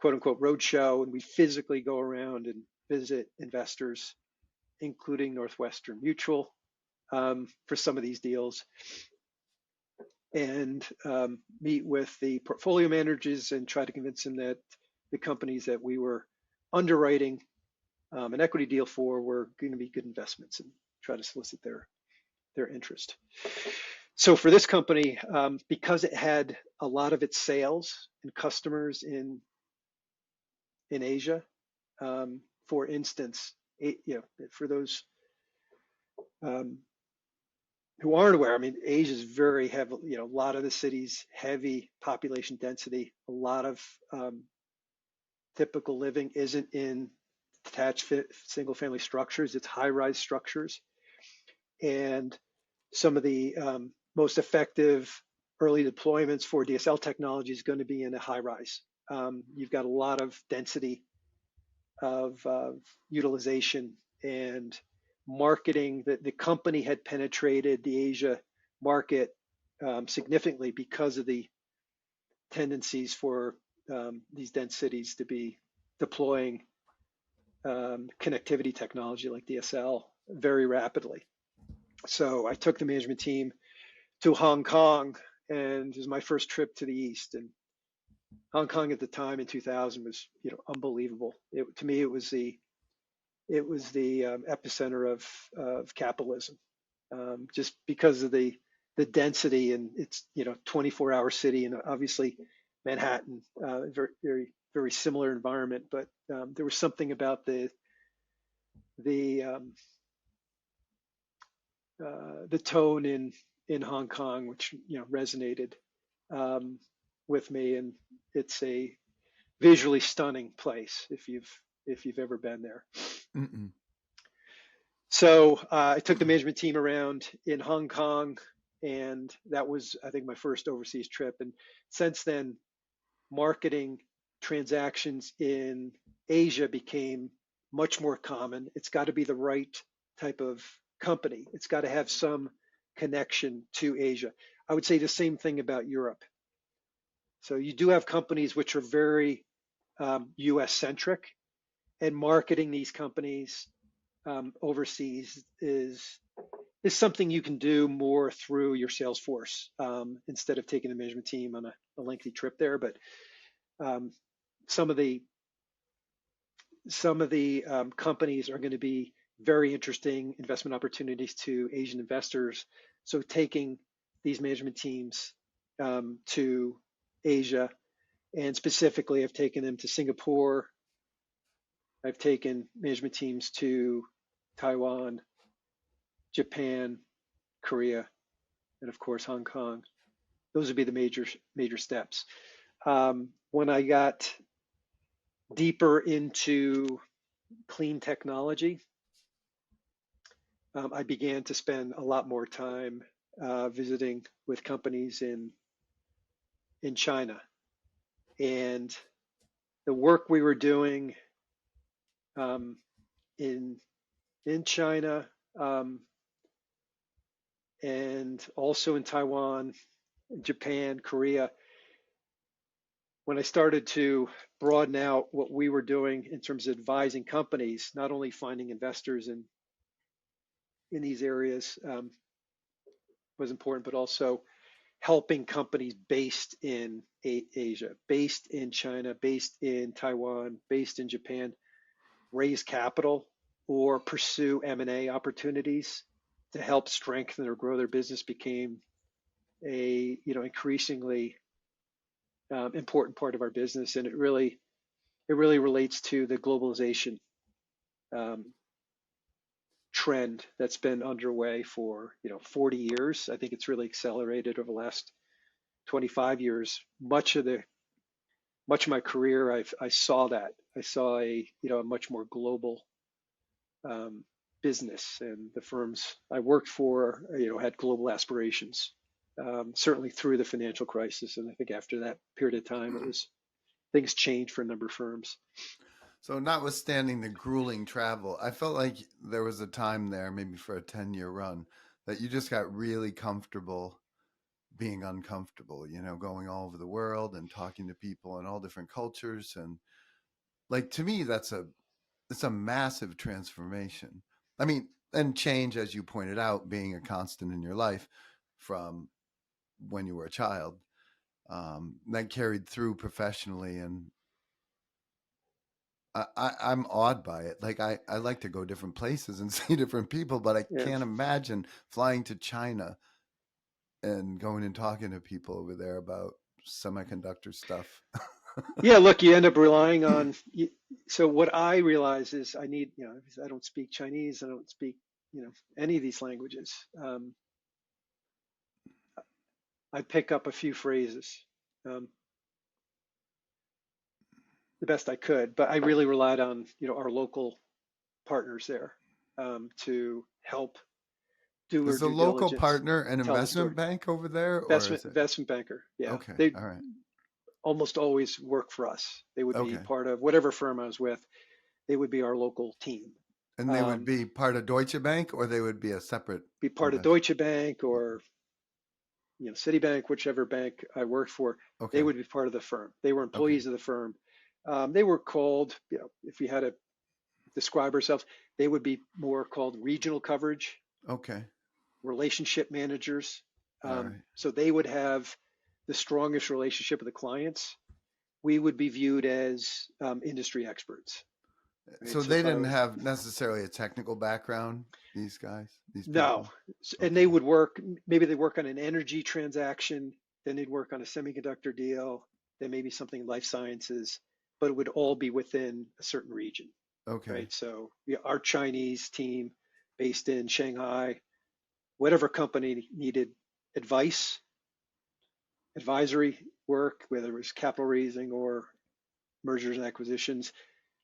quote unquote, roadshow, and we physically go around and visit investors, including Northwestern Mutual, for some of these deals, and meet with the portfolio managers and try to convince them that the companies that we were underwriting an equity deal for were going to be good investments, and try to solicit their interest. So for this company, because it had a lot of its sales and customers in Asia, for instance, for those who aren't aware, Asia is very heavy. A lot of the cities, heavy population density. A lot of typical living isn't in detached single-family structures. It's high-rise structures, and some of the most effective early deployments for DSL technology is going to be in a high-rise. You've got a lot of density of utilization and marketing. The company had penetrated the Asia market significantly because of the tendencies for these dense cities to be deploying connectivity technology like DSL very rapidly. So I took the management team to Hong Kong, and it was my first trip to the East. And Hong Kong at the time in 2000 was, unbelievable. To me, it was the epicenter of capitalism, just because of the density, and it's 24-hour city, and obviously Manhattan, very very very similar environment, but there was something about the tone in Hong Kong which resonated with me, and it's a visually stunning place if you've ever been there.
Mm-mm.
So I took the management team around in Hong Kong, and that was, I think, my first overseas trip. And since then, marketing transactions in Asia became much more common. It's got to be the right type of company. It's got to have some connection to Asia. I would say the same thing about Europe. So you do have companies which are very US centric, and marketing these companies overseas is something you can do more through your sales force instead of taking the management team on a lengthy trip there. But some of the companies are going to be very interesting investment opportunities to Asian investors. So taking these management teams to Asia, and specifically I've taken them to Singapore. I've taken management teams to Taiwan, Japan, Korea, and of course Hong Kong. those would be the major steps. When I got deeper into clean technology, I began to spend a lot more time visiting with companies in China, and the work we were doing um, in China, and also in Taiwan, Japan, Korea. When I started to broaden out what we were doing in terms of advising companies, not only finding investors in these areas was important, but also helping companies based in Asia, based in China, based in Taiwan, based in Japan, raise capital or pursue M&A opportunities to help strengthen or grow their business became a increasingly important part of our business, and it really relates to the globalization um, trend that's been underway for 40 years. I think it's really accelerated over the last 25 years. Much of my career, I saw that. I saw a much more global business, and the firms I worked for, had global aspirations. Certainly through the financial crisis, and I think after that period of time, things changed for a number of firms.
So, notwithstanding the grueling travel, I felt like there was a time there, maybe for a 10-year run, that you just got really comfortable being uncomfortable, going all over the world and talking to people in all different cultures. And like, to me, it's a massive transformation. I mean, and change, as you pointed out, being a constant in your life from when you were a child, that carried through professionally. And I'm awed by it. Like I like to go different places and see different people, but I
Yeah.
can't imagine flying to China and going and talking to people over there about semiconductor stuff.
Yeah, look, you end up relying on. So what I realize is I need, I don't speak Chinese, I don't speak, any of these languages. I pick up a few phrases, um, the best I could, but I really relied on, our local partners there to help do our
Is the
due
local
diligence,
partner an
tell the
investment
story.
bank over there, or
Investment
is it?
investment banker, yeah,
Okay,
they
all right,
almost always work for us. They would be
okay.
part of whatever firm I was with. They would be our local team.
And they would
Um,
be part of Deutsche Bank, or they would be a separate
be part of
investment.
Deutsche Bank or Citibank, whichever bank I worked for. They
Okay,
would be part of the firm. They were
okay,
employees of the firm. They were called, if we had to describe ourselves, they would be more called regional coverage,
okay,
relationship managers.
all right.
So they would have the strongest relationship with the clients. We would be viewed as industry experts, right?
So
So
they
if I
didn't
was
have necessarily a technical background, these guys, these
No,
people?
and
Okay,
they would work. Maybe they work on an energy transaction, then they'd work on a semiconductor deal, then maybe something in life sciences, but it would all be within a certain region,
okay,
right? So our Chinese team based in Shanghai, whatever company needed advice, advisory work, whether it was capital raising or mergers and acquisitions,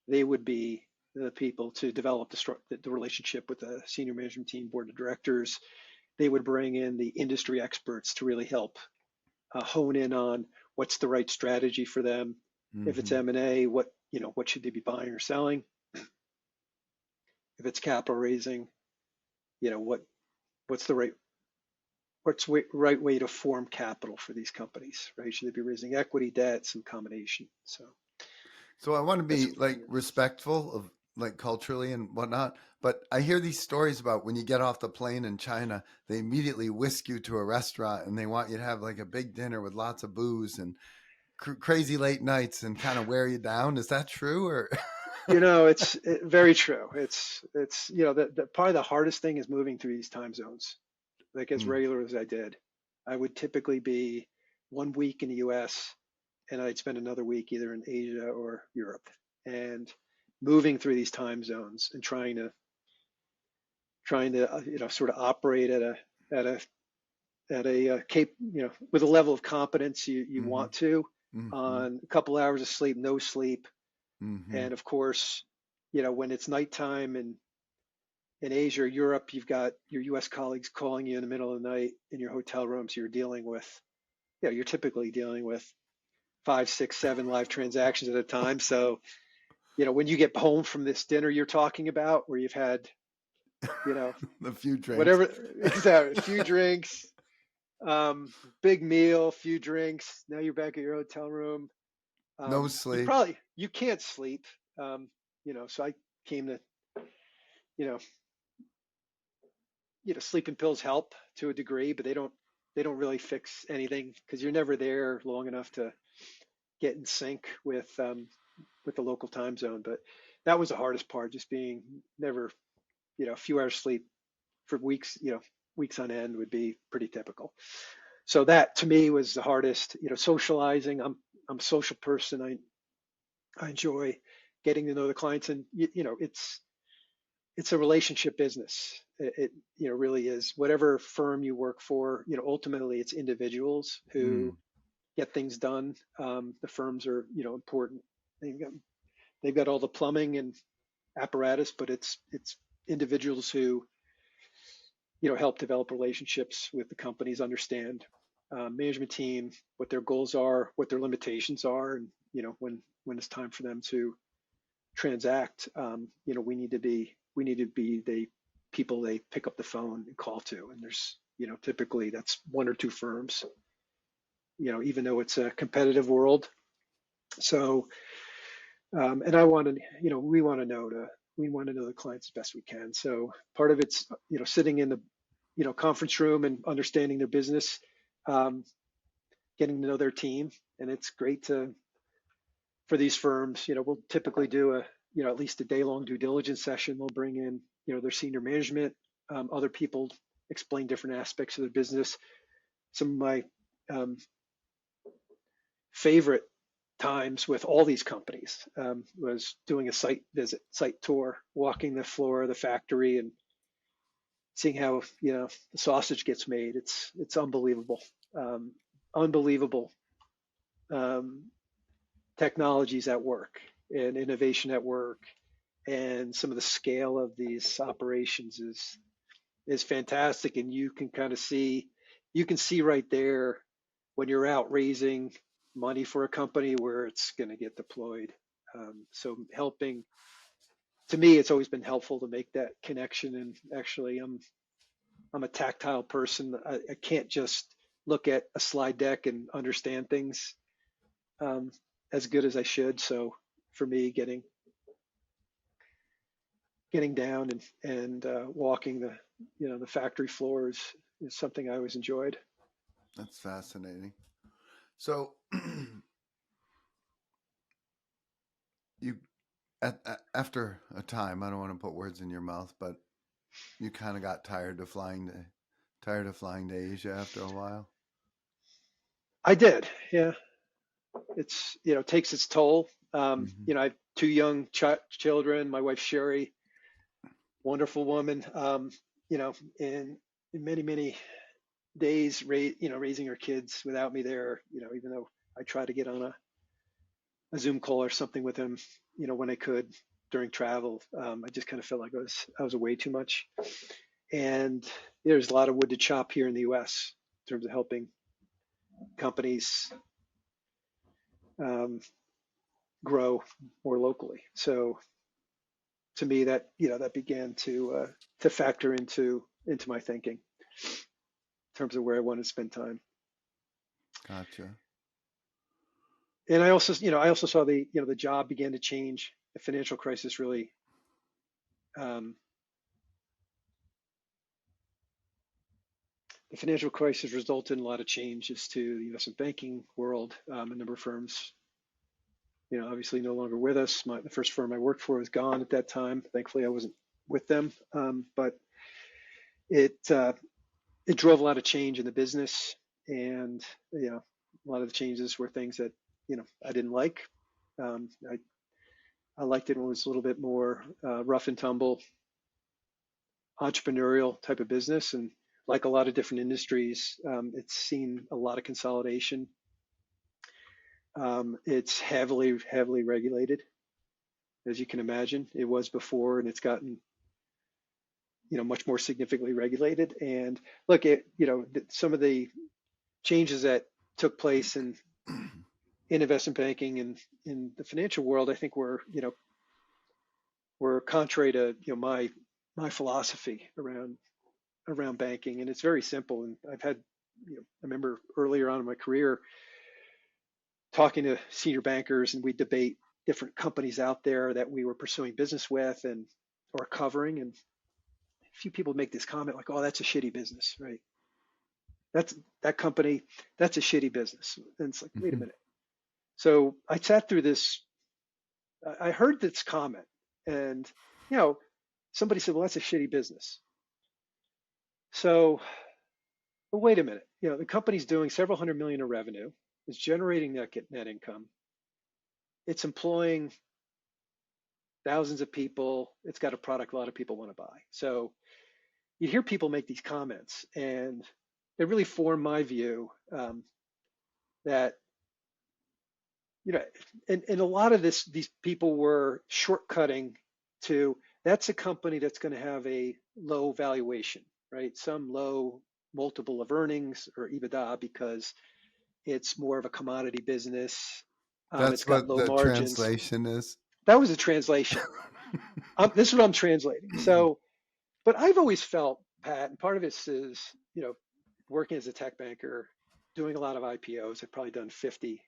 they would be the people to develop the relationship with the senior management team, board of directors. They would bring in the industry experts to really help hone in on what's the right strategy for them. If it's
mm-hmm.
M&A, what should they be buying or selling? If it's capital raising, you know what what's the right way to form capital for these companies, right? Should they be raising equity, debt, some combination? So
So I want to
that's
be like respectful of like culturally and whatnot, but I hear these stories about when you get off the plane in China, they immediately whisk you to a restaurant and they want you to have like a big dinner with lots of booze and crazy late nights and kind of wear you down. Is that true or?
it's very true. It's probably the hardest thing is moving through these time zones. Like as
Mm,
regular as I did, I would typically be 1 week in the U.S. and I'd spend another week either in Asia or Europe, and moving through these time zones and trying to sort of operate at a at a with a level of competence you
Mm-hmm.
want to,
Mm-hmm.
on a couple hours of sleep, no sleep.
Mm-hmm.
And of course, when it's nighttime in Asia or Europe, you've got your US colleagues calling you in the middle of the night in your hotel rooms. You're dealing with, you're typically dealing with 5, 6, 7 live transactions at a time. So, when you get home from this dinner you're talking about, where you've had, you know,
The few drinks.
whatever, exactly, a few drinks, big meal, few drinks. Now you're back at your hotel room.
No
You
sleep.
probably you can't sleep. So I came to, you know, sleeping pills help to a degree, but they don't really fix anything, because you're never there long enough to get in sync with the local time zone. But that was the hardest part, just being never, a few hours sleep for weeks, weeks on end would be pretty typical. So that to me was the hardest. Socializing. I'm a social person. I enjoy getting to know the clients, and it's a relationship business. It really is. Whatever firm you work for, ultimately it's individuals who
Mm.
get things done. The firms are, important. They've got they've got all the plumbing and apparatus, but it's individuals who, help develop relationships with the companies, understand management team, what their goals are, what their limitations are, and when it's time for them to transact, we need to be the people they pick up the phone and call to. And there's, typically that's one or two firms, even though it's a competitive world. So, and I want to, we want to know the clients as best we can. So part of it's, sitting in the, conference room and understanding their business, um, getting to know their team. And it's great for these firms, we'll typically do at least a day-long due diligence session. We'll bring in, their senior management, other people, explain different aspects of the business. Some of my um, favorite times with all these companies was doing a site visit, site tour, walking the floor of the factory and seeing how, the sausage gets made. It's unbelievable, unbelievable um, technologies at work and innovation at work, and some of the scale of these operations is fantastic. And you can see right there when you're out raising money for a company where it's going to get deployed. So helping, to me, it's always been helpful to make that connection. And actually, I'm a tactile person. I can't just look at a slide deck and understand things um, as good as I should. So for me, getting down and walking the factory floors is something I always enjoyed.
That's fascinating. So you after a time, I don't want to put words in your mouth, but you kind of got tired of flying to Asia after a while.
I did, yeah. It's, takes its toll.
Mm-hmm.
I have two young children. My wife Sherry, wonderful woman. You know, in many days, raising her kids without me there. Even though I try to get on a Zoom call or something with him, when I could during travel, I just kind of felt like I was away too much. And there's a lot of wood to chop here in the U.S. in terms of helping companies um, grow more locally. So to me, that began to factor into my thinking in terms of where I want to spend time.
Gotcha.
And I also saw the job began to change. The financial crisis really um, the financial crisis resulted in a lot of changes to the investment banking world. A number of firms, obviously no longer with us. The first firm I worked for was gone at that time. Thankfully, I wasn't with them, but it it drove a lot of change in the business. And a lot of the changes were things that I didn't like. I liked it when it was a little bit more rough and tumble, entrepreneurial type of business, and like a lot of different industries, it's seen a lot of consolidation. It's heavily regulated, as you can imagine. It was before, and it's gotten, much more significantly regulated. And look, some of the changes that took place in investment banking and in the financial world, I think were contrary to my philosophy around banking. And it's very simple. And I've had, I remember earlier on in my career talking to senior bankers, and we debate different companies out there that we were pursuing business with and or covering. And a few people make this comment like, "Oh, that's a shitty business, right? That company, that's a shitty business." And it's like, wait a
Mhm.
minute. So I sat through this. I heard this comment, and somebody said, "Well, that's a shitty business." So, but wait a minute. The company's doing several hundred million in revenue. It's generating net income. It's employing thousands of people. It's got a product a lot of people want to buy. So you hear people make these comments, and they really form my view that and a lot of these people were shortcutting to that's a company that's going to have a low valuation, right? Some low multiple of earnings or EBITDA because it's more of a commodity business. It's
That's
got
what
low
the
margins.
translation is.
That was a translation. This is what I'm translating. So, but I've always felt, Pat, and part of it is, working as a tech banker, doing a lot of IPOs. I've probably done 50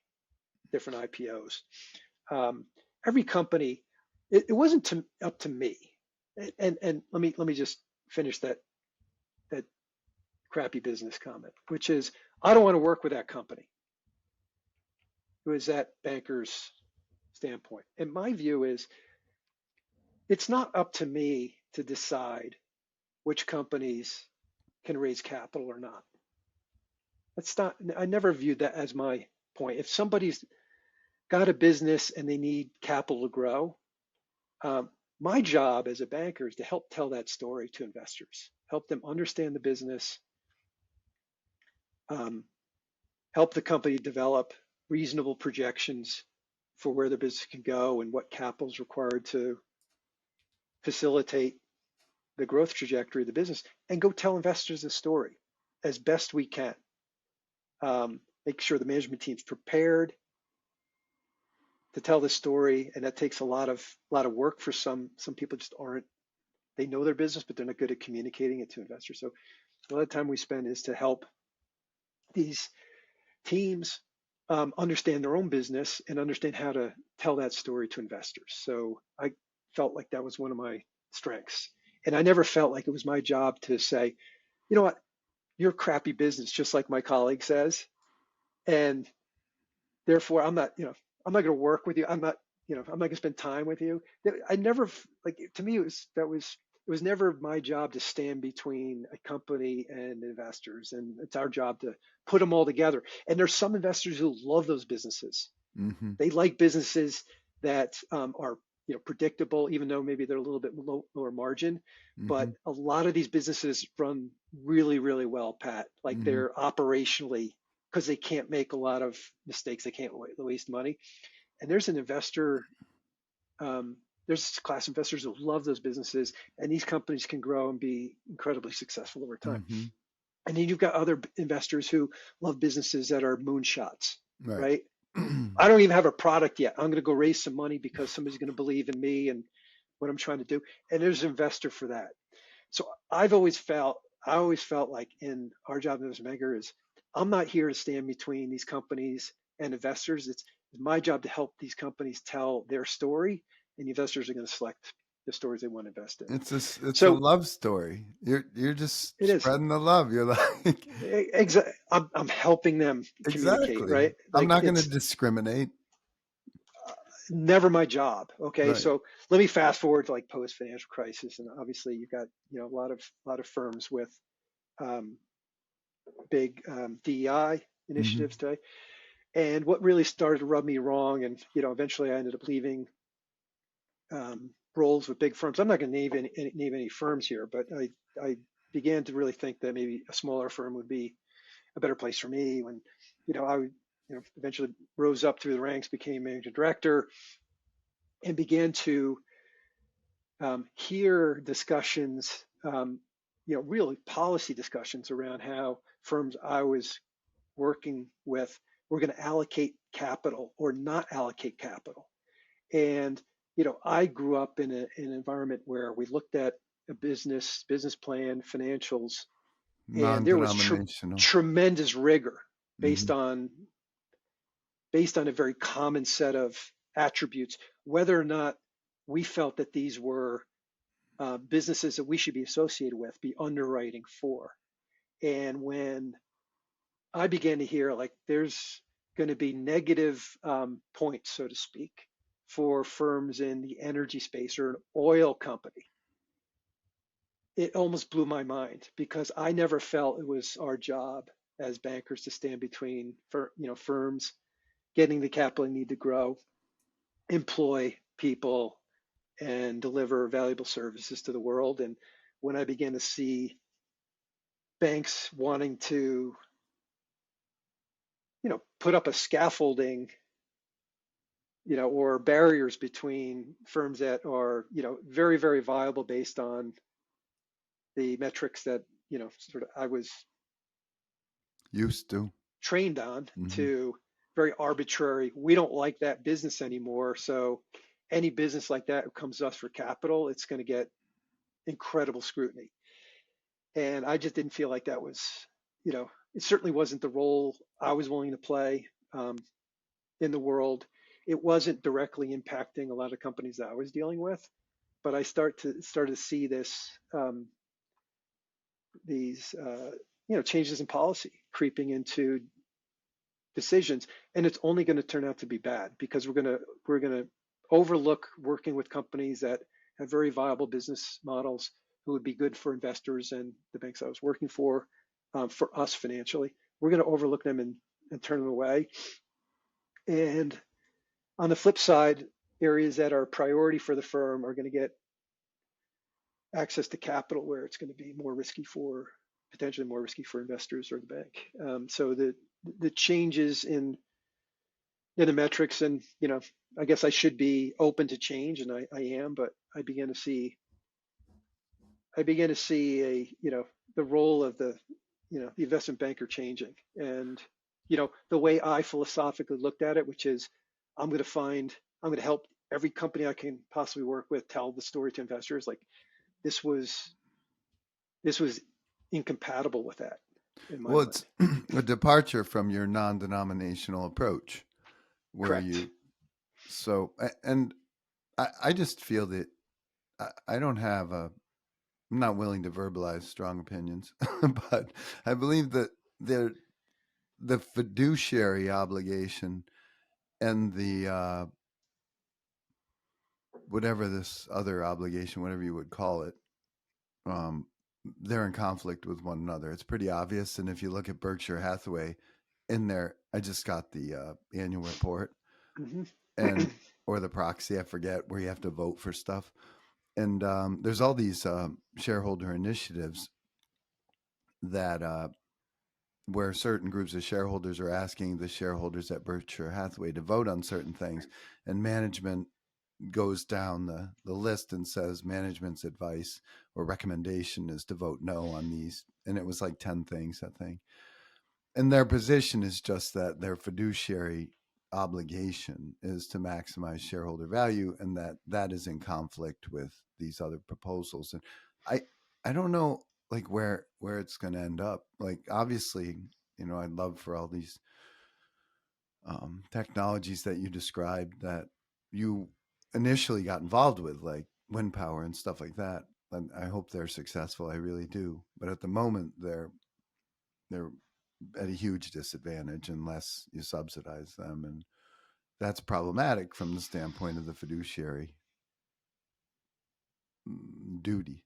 different IPOs. Every company, it wasn't up to me. And let me just finish that crappy business comment, which is I don't want to work with that company. It was that banker's standpoint. And my view is it's not up to me to decide which companies can raise capital or not. That's not, I never viewed that as my point. If somebody's got a business and they need capital to grow, my job as a banker is to help tell that story to investors, help them understand the business, help the company develop reasonable projections for where the business can go and what capital is required to facilitate the growth trajectory of the business, and go tell investors the story as best we can. Make sure the management team's prepared to tell the story, and that takes a lot of work for some people. Just aren't, they know their business but they're not good at communicating it to investors. So a lot of time we spend is to help these teams understand their own business and understand how to tell that story to investors. So I felt like that was one of my strengths, and I never felt like it was my job to say, you know what, you're a crappy business, just like my colleague says, and therefore I'm not going to work with you. I'm not going to spend time with you. I never, like, to me, it was never my job to stand between a company and investors, and it's our job to put them all together. And there's some investors who love those businesses.
Mm-hmm.
They like businesses that are predictable, even though maybe they're a little bit lower margin.
Mm-hmm.
But a lot of these businesses run really, really well, Pat. Like
Mm-hmm.
they're operationally, because they can't make a lot of mistakes, they can't waste money. And there's an investor, there's class investors who love those businesses, and these companies can grow and be incredibly successful over time.
Mm-hmm.
And then you've got other investors who love businesses that are moonshots,
Right.
right? I don't even have a product yet. I'm going to go raise some money because somebody's going to believe in me and what I'm trying to do. And there's an investor for that. So I always felt like in our job as a banker is I'm not here to stand between these companies and investors. It's my job to help these companies tell their story, and the investors are going to select the stories they want to invest in.
It's a
So
love story. You're just
it is.
spreading the love. You're like
Exactly. I'm helping them communicate,
exactly.
right?
I'm
Like
not going to
it's
discriminate.
never my job. Okay,
Right.
so let me fast forward to like post financial crisis, and obviously you've got a lot of firms with um, big DEI
Mm-hmm.
initiatives today. And what really started to rub me wrong, and eventually I ended up leaving roles with big firms. I'm not going to name any firms here, but I began to really think that maybe a smaller firm would be a better place for me. When, I eventually rose up through the ranks, became managing director, and began to hear discussions, really policy discussions around how firms I was working with were going to allocate capital or not allocate capital. And, I grew up in an environment where we looked at a business plan, financials, and there was
Non-denominational.
tremendous rigor based
Hmm.
on a very common set of attributes, whether or not we felt that these were businesses that we should be associated with, be underwriting for. And when I began to hear like there's going to be negative points, so to speak, for firms in the energy space or an oil company, it almost blew my mind because I never felt it was our job as bankers to stand between firms getting the capital they need to grow, employ people, and deliver valuable services to the world. And when I began to see banks wanting to, put up a scaffolding, or barriers between firms that are, very, very viable based on the metrics that, sort of I was
Used to.
trained on,
Hmm.
to very arbitrary, we don't like that business anymore. So any business like that comes to us for capital, it's going to get incredible scrutiny. And I just didn't feel like that was, it certainly wasn't the role I was willing to play in the world. It wasn't directly impacting a lot of companies that I was dealing with, but I started to see these changes in policy creeping into decisions, and it's only going to turn out to be bad because we're going to overlook working with companies that have very viable business models who would be good for investors and the banks I was working for us financially. We're going to overlook them and turn them away. And on the flip side, areas that are a priority for the firm are going to get access to capital where it's going to be potentially more risky for investors or the bank. So the changes in the metrics, and I guess I should be open to change, and I am, but I began to see the role of the investment banker changing, and the way I philosophically looked at it, which is I'm going to help every company I can possibly work with tell the story to investors. Like this was this was incompatible with that in my
Well,
mind.
it's a departure from your non-denominational approach, where
Correct.
you and I just feel that I don't have a. I'm not willing to verbalize strong opinions, but I believe that the fiduciary obligation and the whatever this other obligation, whatever you would call it, um, they're in conflict with one another. It's pretty obvious. And if you look at Berkshire Hathaway, in there, I just got the annual report
Hmm.
and or the proxy, I forget, where you have to vote for stuff. And there's all these shareholder initiatives that where certain groups of shareholders are asking the shareholders at Berkshire Hathaway to vote on certain things, and management goes down the list and says management's advice or recommendation is to vote no on these. And it was like 10 things, I think. And their position is just that their fiduciary obligation is to maximize shareholder value, and that is in conflict with these other proposals. And I I don't know like where it's going to end up. Like obviously, I'd love for all these technologies that you described that you initially got involved with, like wind power and stuff like that. And I hope they're successful. I really do. But at the moment, they're at a huge disadvantage unless you subsidize them, and that's problematic from the standpoint of the fiduciary duty.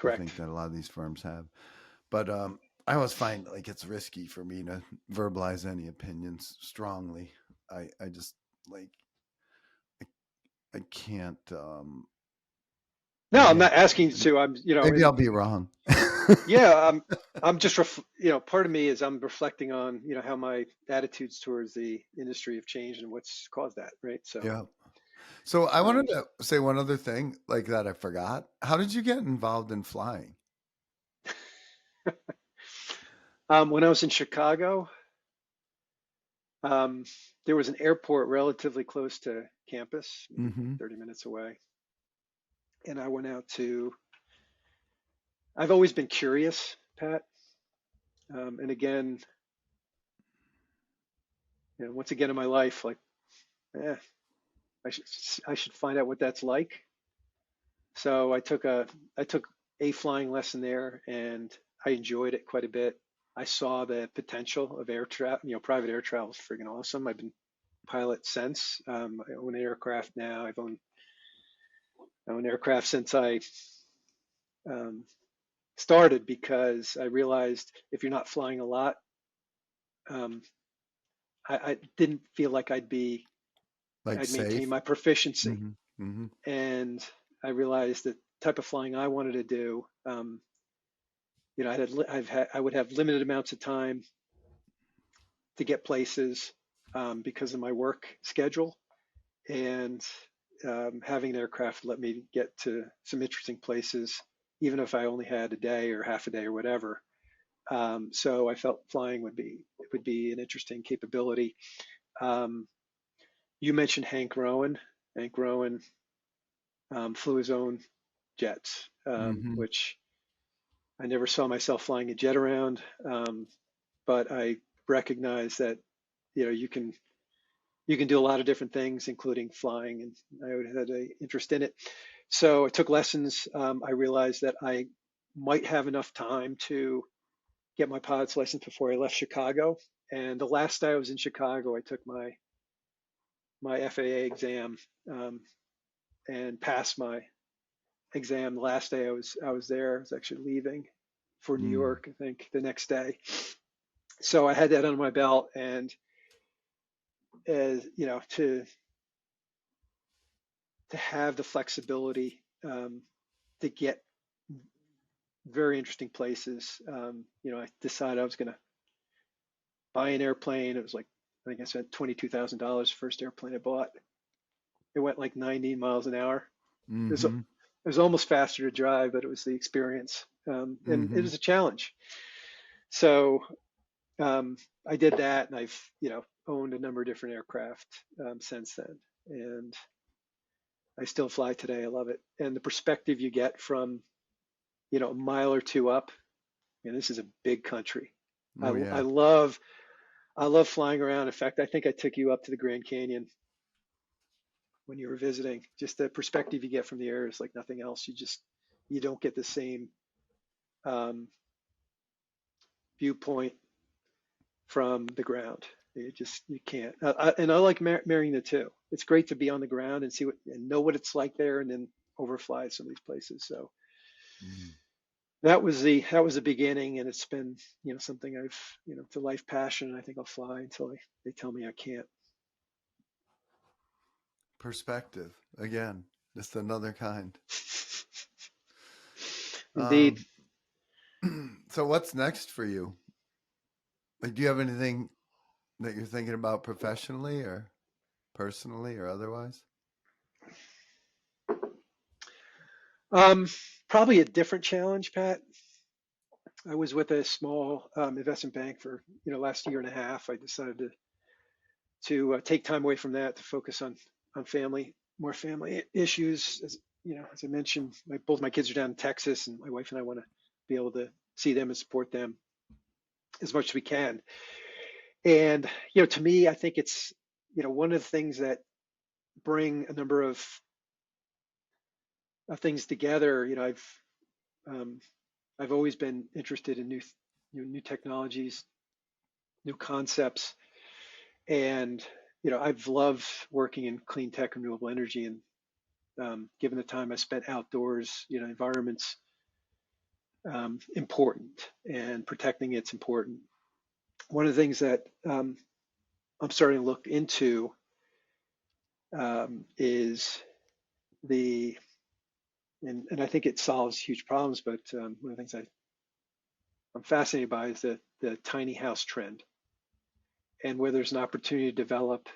I think
Correct.
that a lot of these firms have. But I always find like it's risky for me to verbalize any opinions strongly. I just like I can't
No, I'm not asking you to. I'm,
Maybe I'll be wrong.
yeah, I'm just, part of me is I'm reflecting on, how my attitudes towards the industry have changed and what's caused that, right? So,
Yeah. So I wanted
um,
to say one other thing like that I forgot. How did you get involved in flying?
when I was in Chicago, um, there was an airport relatively close to campus, maybe
Hmm.
30 minutes away, and I went out to. I've always been curious, Pat, and again, once again in my life, like, eh, I should I should find out what that's like. So I took a flying lesson there, and I enjoyed it quite a bit. I saw the potential of air travel. Private air travel is freaking awesome. I've been pilot since. I own an aircraft now. I own aircraft since I um, started because I realized if you're not flying a lot, um, I didn't feel like
Like
I'd maintain
safe?
my proficiency,
Hmm. Hmm.
and I realized the type of flying I wanted to do. I would have limited amounts of time to get places because of my work schedule, and having an aircraft let me get to some interesting places, even if I only had a day or half a day or whatever. So I felt flying would be an interesting capability. Um, you mentioned Hank Rowan. Hank Rowan flew his own jets,
Hmm.
which I never saw myself flying a jet around, but I recognize that you can do a lot of different things, including flying, and I had an interest in it. So I took lessons. I realized that I might have enough time to get my pilot's license before I left Chicago. And the last day I was in Chicago, I took my FAA exam um, and passed my exam. The last day I was there, I was actually leaving for New
Mm.
York, I think, the next day. So I had that under my belt, and as to have the flexibility to get very interesting places. I decided I was going to buy an airplane. It was like, I think I spent $22,000 first airplane I bought. It went like 90 miles an hour. It
Hmm.
was almost faster to drive, but it was the experience. And it
Hmm.
was a challenge. So um, I did that, and I've, owned a number of different aircraft since then. And I still fly today. I love it. And the perspective you get from, a mile or two up, this is a big country. I,
Oh
I
yeah.
love I love flying around. In fact, I think I took you up to the Grand Canyon when you were visiting. Just the perspective you get from the air is like nothing else. You don't get the same um, viewpoint from the ground. You can't. And I like marrying the two. It's great to be on the ground and see what and know what it's like there, and then overfly some of these places. So
Mm.
that was the beginning, and it's been something I've it's a life passion. And I think I'll fly until they tell me I can't.
Perspective again, just another kind.
Indeed.
Um, so what's next for you? Like, do you have anything that you're thinking about professionally or personally or otherwise?
Um, Probably a different challenge, Pat. I was with a small investment bank for last year and a half. I decided to take time away from that to focus on more family issues. As I mentioned, both my kids are down in Texas, and my wife and I want to be able to see them and support them as much as we can. And to me, I think it's one of the things that bring a number of things together. Um, I've always been interested in new technologies, new concepts, and I've loved working in clean tech, renewable energy, and given the time I spent outdoors, environments important, and protecting it's important. One of the things that I'm starting to look into is the And I think it solves huge problems. But one of the things I'm fascinated by is the tiny house trend, and where there's an opportunity to develop,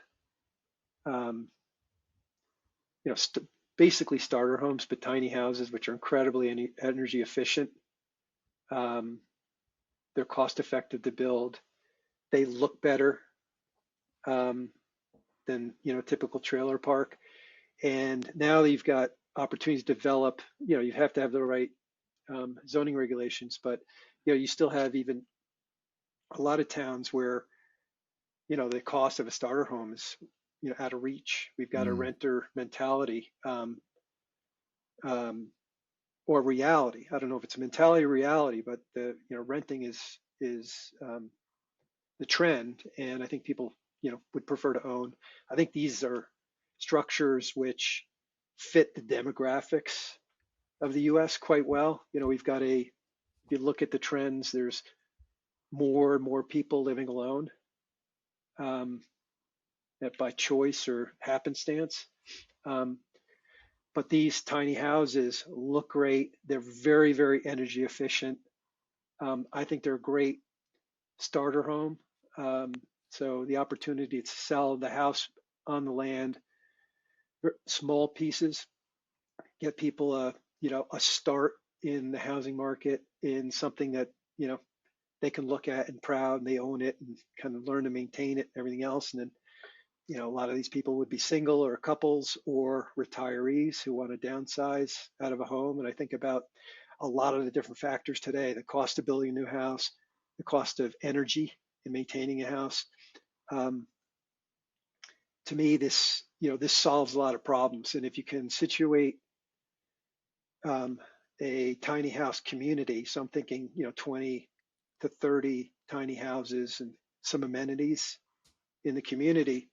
um, basically starter homes, but tiny houses, which are incredibly energy efficient. Um, they're cost effective to build. They look better um, than typical trailer park. And now you've got opportunities to develop. You have to have the right zoning regulations, but you still have even a lot of towns where the cost of a starter home is out of reach. We've got a
Mm.
renter mentality, um, or reality. I don't know if it's a mentality or reality, but the renting is the trend, and I think people would prefer to own. I think these are structures which fit the demographics of the U.S. quite well. We've got if you look at the trends, there's more and more people living alone, um, that by choice or happenstance. Um, but these tiny houses look great. They're very, very energy efficient. I think they're a great starter home. Um, so the opportunity to sell the house on the land, small pieces, get people a start in the housing market in something that they can look at and proud, and they own it and kind of learn to maintain it and everything else. And then a lot of these people would be single or couples or retirees who want to downsize out of a home. And I think about a lot of the different factors today: the cost of building a new house, the cost of energy in maintaining a house. Um, to me, this solves a lot of problems. And if you can situate um, a tiny house community, so I'm thinking 20 to 30 tiny houses and some amenities in the community,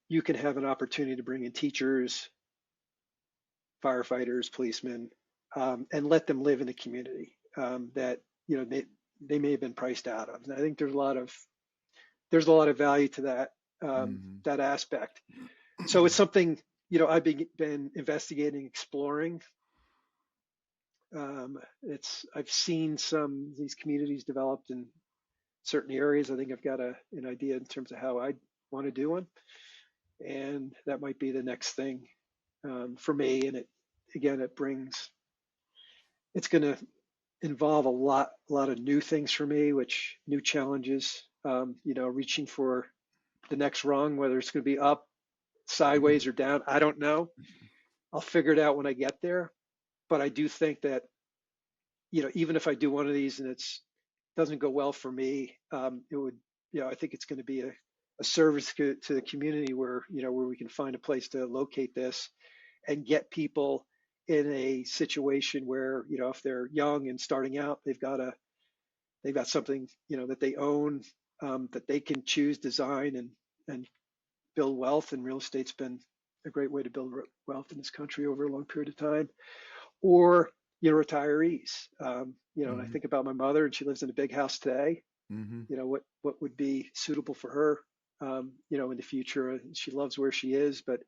you can have an opportunity to bring in teachers, firefighters, policemen, and let them live in the community that they may have been priced out of. And I think there's a lot of value to that aspect. So it's something I've been investigating, exploring. I've seen some of these communities developed in certain areas. I think I've got an idea in terms of how I want to do one, and that might be the next thing for me. And it's going to involve a lot of new things for me, which new challenges. Reaching for the next rung, whether it's going to be up, sideways, or down, I don't know. I'll figure it out when I get there. But I do think that even if I do one of these and it doesn't go well for me, it would, I think it's going to be a service to the community where we can find a place to locate this and get people in a situation where if they're young and starting out, they've got something that they own, that they can choose, design, and build wealth. And real estate's been a great way to build wealth in this country over a long period of time. Or retirees. And I
Mm-hmm.
think about my mother, and she lives in a big house today.
Mm-hmm.
What would be suitable for her, in the future. She loves where she is, but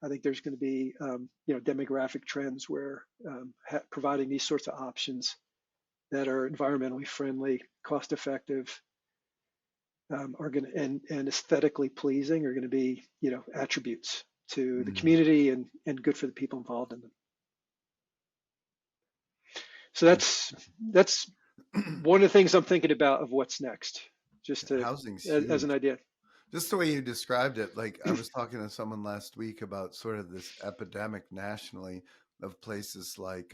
I think there's going to be, demographic trends where providing these sorts of options that are environmentally friendly, cost effective, are going to and aesthetically pleasing are going to be, attributes to the
Mm.
community and good for the people involved in them. So
That's
that's one of the things I'm thinking about of what's next, just
housing's
as
huge.
an idea.
Just the way you described it, like I was talking to someone last week about sort of this epidemic nationally of places like,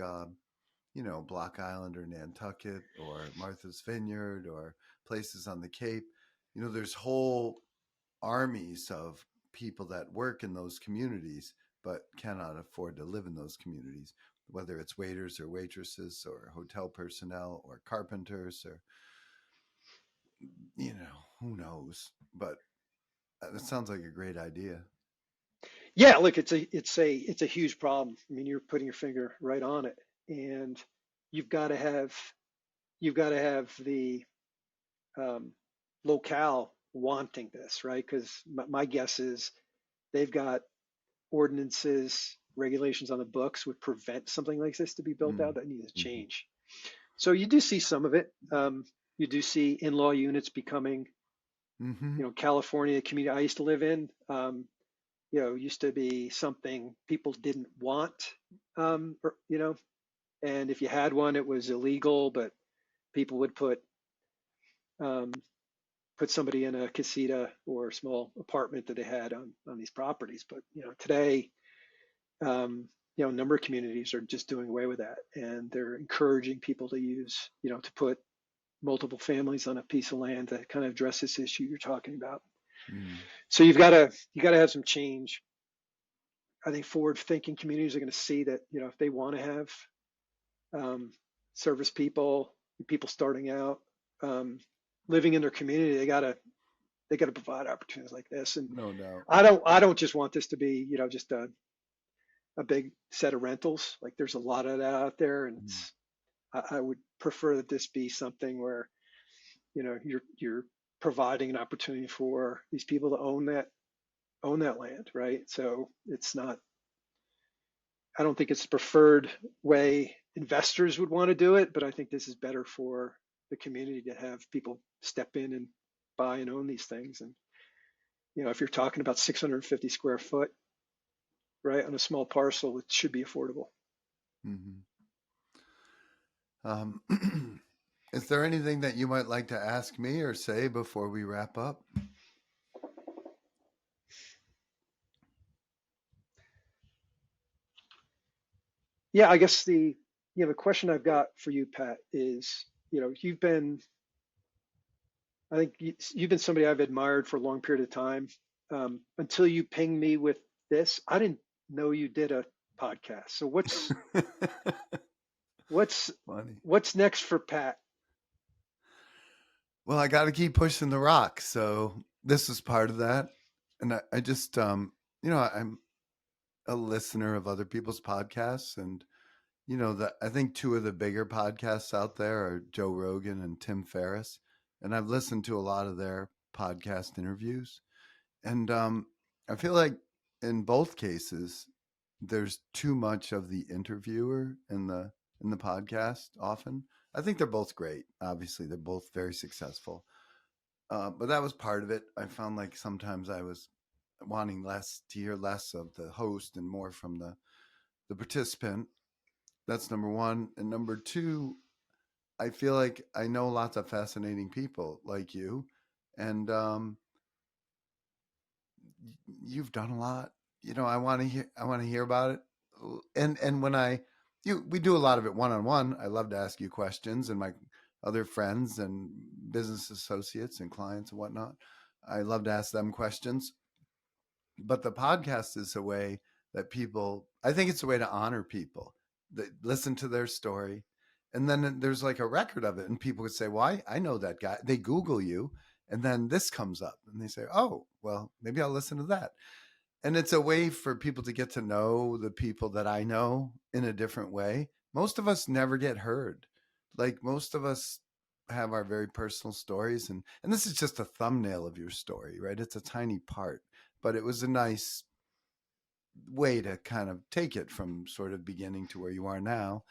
Block Island or Nantucket or Martha's Vineyard or places on the Cape. There's whole armies of people that work in those communities but cannot afford to live in those communities, whether it's waiters or waitresses or hotel personnel or carpenters or, who knows. But that sounds like a great idea.
Yeah, look, it's a huge problem. I mean, you're putting your finger right on it, and you've got to have you've got to have the um, locale wanting this, right? Because my guess is they've got ordinances regulations on the books would prevent something like this to be built
Mm.
out that needs to
Mm-hmm.
change. So you do see some of it. You do see in-law units becoming,
Mm-hmm.
California community I used to live in, used to be something people didn't want, and if you had one, it was illegal, but people would um, put somebody in a casita or a small apartment that they had on these properties. But today, a number of communities are just doing away with that, and they're encouraging people to use, to put multiple families on a piece of land to kind of address this issue you're talking about.
Mm.
So you got to have some change. I think forward-thinking communities are going to see that, if they want to have um, service people starting out, living in their community, they got to provide opportunities like this. And
No doubt.
I don't just want this to be, just a big set of rentals. Like there's a lot of that out there, and
Mm.
I would prefer that this be something where, you're providing an opportunity for these people to own that land, right? So it's not. I don't think it's the preferred way investors would want to do it, but I think this is better for the community to have people step in and buy and own these things. And if you're talking about 650 square foot, right, on a small parcel, it should be affordable.
Mm-hmm. Is there anything that you might like to ask me or say before we wrap up?
Yeah, I guess the question I've got for you, Pat, is, I think you've been somebody I've admired for a long period of time. Until you pinged me with this, I didn't know you did a podcast. So what's
Funny.
what's next for Pat?
Well, I got to keep pushing the rock. So this is part of that. And I just, I'm a listener of other people's podcasts. And, I think two of the bigger podcasts out there are Joe Rogan and Tim Ferriss. And I've listened to a lot of their podcast interviews. And I feel like in both cases, there's too much of the interviewer in the podcast often. I think they're both great. Obviously, they're both very successful. But that was part of it. I found like sometimes I was wanting less to hear less of the host and more from the participant. That's number one. And number two, I feel like I know lots of fascinating people like you, and you've done a lot. I want to hear. I want to hear about it. And when we do a lot of it one on one. I love to ask you questions, and my other friends and business associates and clients and whatnot. I love to ask them questions. But the podcast is a way that people. I think it's a way to honor people that listen to their story, and then there's like a record of it, and people would say, "Well, I know that guy." They Google you, and then this comes up, and they say, "Oh, well, maybe I'll listen to that." And it's a way for people to get to know the people that I know in a different way. Most of us never get heard. Like most of us have our very personal stories, and this is just a thumbnail of your story, right? It's a tiny part, but it was a nice way to kind of take it from sort of beginning to where you are now.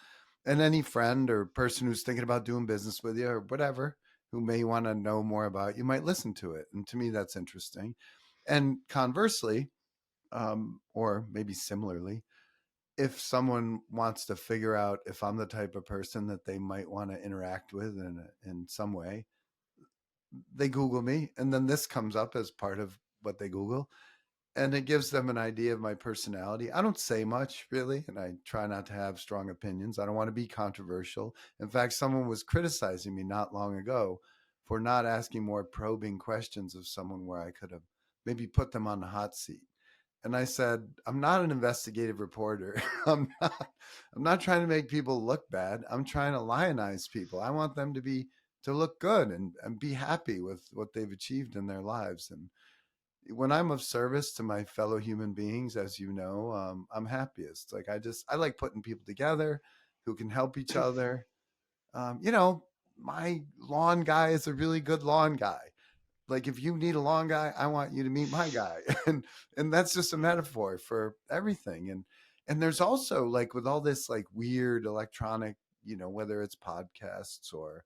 And any friend or person who's thinking about doing business with you or whatever, who may want to know more about you, might listen to it. And to me, that's interesting. And conversely, or maybe similarly, if someone wants to figure out if I'm the type of person that they might want to interact with in some way, they Google me, and then this comes up as part of what they Google, and it gives them an idea of my personality. I don't say much really, and I try not to have strong opinions. I don't want to be controversial. In fact, someone was criticizing me not long ago for not asking more probing questions of someone where I could have maybe put them on the hot seat. And I said, I'm not an investigative reporter. I'm not trying to make people look bad. I'm trying to lionize people. I want them to look good and be happy with what they've achieved in their lives. And when I'm of service to my fellow human beings, as you know, I'm happiest. Like I like putting people together who can help each other. My lawn guy is a really good lawn guy. Like if you need a lawn guy, I want you to meet my guy, and that's just a metaphor for everything. And there's also like with all this like weird electronic, whether it's podcasts or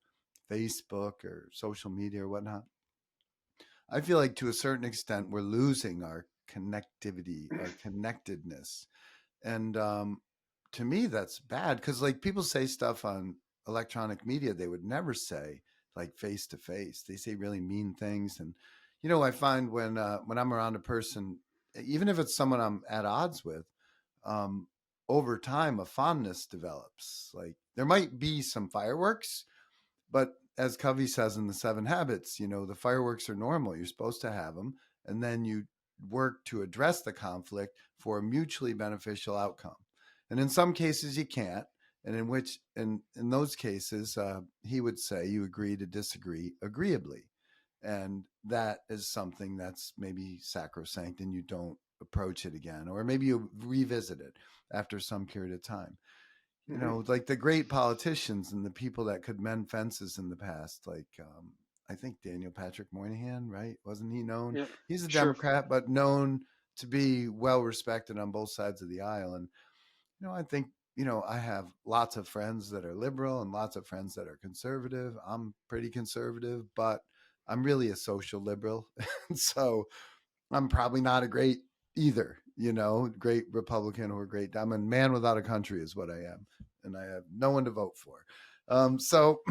Facebook or social media or whatnot, I feel like to a certain extent we're losing our connectivity, our connectedness. And to me, that's bad because like people say stuff on electronic media they would never say like face to face. They say really mean things, and I find when I'm around a person, even if it's someone I'm at odds with, um, over time a fondness develops. Like there might be some fireworks, but as Covey says in the Seven Habits, the fireworks are normal. You're supposed to have them, and then you work to address the conflict for a mutually beneficial outcome. And in some cases, you can't. And in those cases, he would say you agree to disagree agreeably, and that is something that's maybe sacrosanct, and you don't approach it again, or maybe you revisit it after some period of time.
Hmm.
Like the great politicians and the people that could mend fences in the past, like I think Daniel Patrick Moynihan, right? Wasn't he known?
Yeah,
He's a
sure.
Democrat, but known to be well respected on both sides of the aisle. And I think I have lots of friends that are liberal and lots of friends that are conservative. I'm pretty conservative, but I'm really a social liberal, and so I'm probably not a great either, great Republican or great. I'm a man without a country, is what I am, and I have no one to vote for. So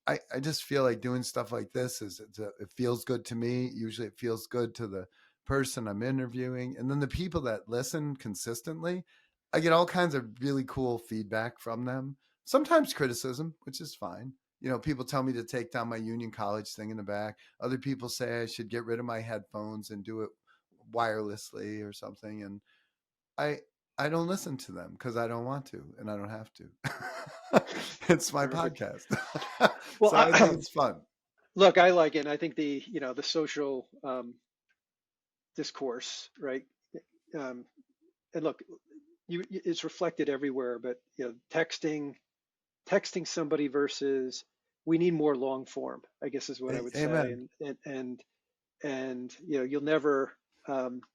I just feel like doing stuff like this it feels good to me. Usually, it feels good to the person I'm interviewing, and then the people that listen consistently. I get all kinds of really cool feedback from them. Sometimes criticism, which is fine. People tell me to take down my Union College thing in the back. Other people say I should get rid of my headphones and do it wirelessly or something. And I I don't listen to them because I don't want to and I don't have to. It's my
Perfect.
podcast.
Well,
So I think it's fun.
look, I like it. And I think the social discourse, right? Um, and look, it's reflected everywhere. But texting somebody versus we need more long form, I guess is what I would say.
Amen.
And you'll never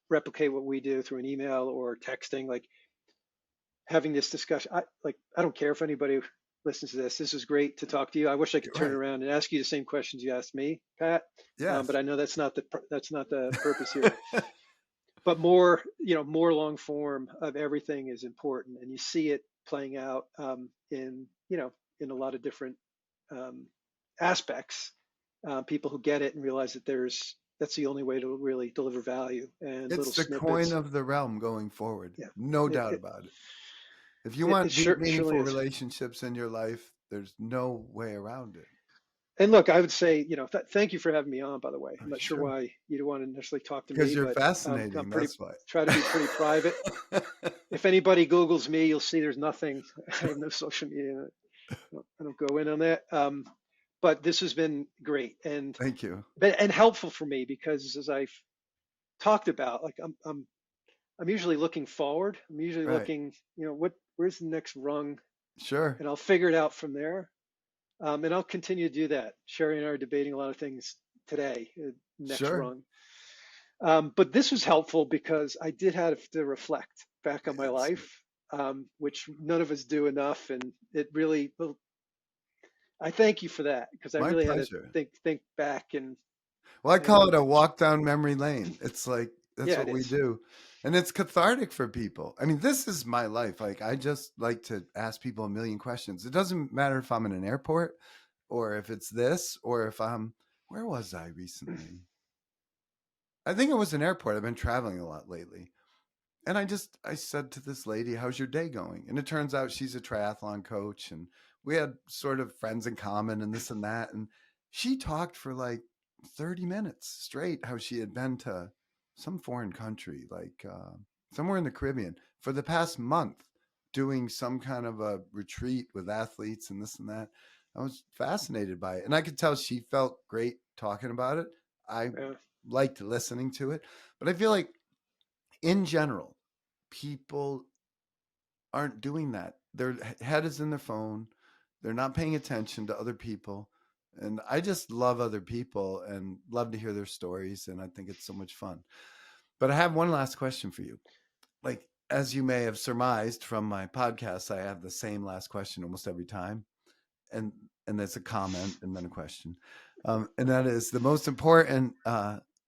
replicate what we do through an email or texting. Like having this discussion. I don't care if anybody listens to this. This is great to talk to you. I wish I could turn
Right.
around and ask you the same questions you asked me, Pat. But
Yes.
I know that's not the purpose here. But more long form of everything is important, and you see it playing out in a lot of different um, aspects. People who get it and realize that that's the only way to really deliver value and
It's
little
the coin
snippets.
of the realm going forward.
Yeah,
No
it
doubt
it,
about it. If you
it
want deep,
surely
meaningful
is.
relationships in your life, there's no way around it.
And look, I would say, thank you for having me on, by the way.
Oh,
I'm not sure
sure.
why you don't want to necessarily talk to
Because
me,
you're
but I'm
fascinating.
pretty,
That's why.
try to be pretty private. If anybody Googles me, you'll see there's nothing. I have no social media. I don't go in on that. But this has been great
Thank you.
and helpful for me because as I've talked about, like I'm usually looking forward. I'm usually
Right.
looking, where's the next rung,
Sure.
and I'll figure it out from there. And I'll continue to do that. Sherry and I are debating a lot of things today, next
Sure.
rung. But this was helpful because I did have to reflect back on my
Yes.
life, which none of us do enough. And it really, well, I thank you for that because I
My
really had to
pleasure.
think back
Well, I call
and
it a walk down memory lane. It's like that's
yeah,
what
it
we
is.
do. And it's cathartic for people. I mean, this is my life. Like I just like to ask people a million questions. It doesn't matter if I'm in an airport or if it's this or if I'm where was I recently? I think it was an airport. I've been traveling a lot lately. And I said to this lady, "How's your day going?" And it turns out she's a triathlon coach and we had sort of friends in common and this and that, and she talked for like 30 minutes straight how she had been to some foreign country like somewhere in the Caribbean for the past month doing some kind of a retreat with athletes and this and that. I was fascinated by it and I could tell she felt great talking about it. I
Yeah,
liked listening to it, but I feel like in general people aren't doing that. Their head is in their phone. They're not paying attention to other people. And I just love other people and love to hear their stories. And I think it's so much fun. But I have one last question for you. Like, as you may have surmised from my podcast, I have the same last question almost every time. And there's a comment and then a question. And that is the most important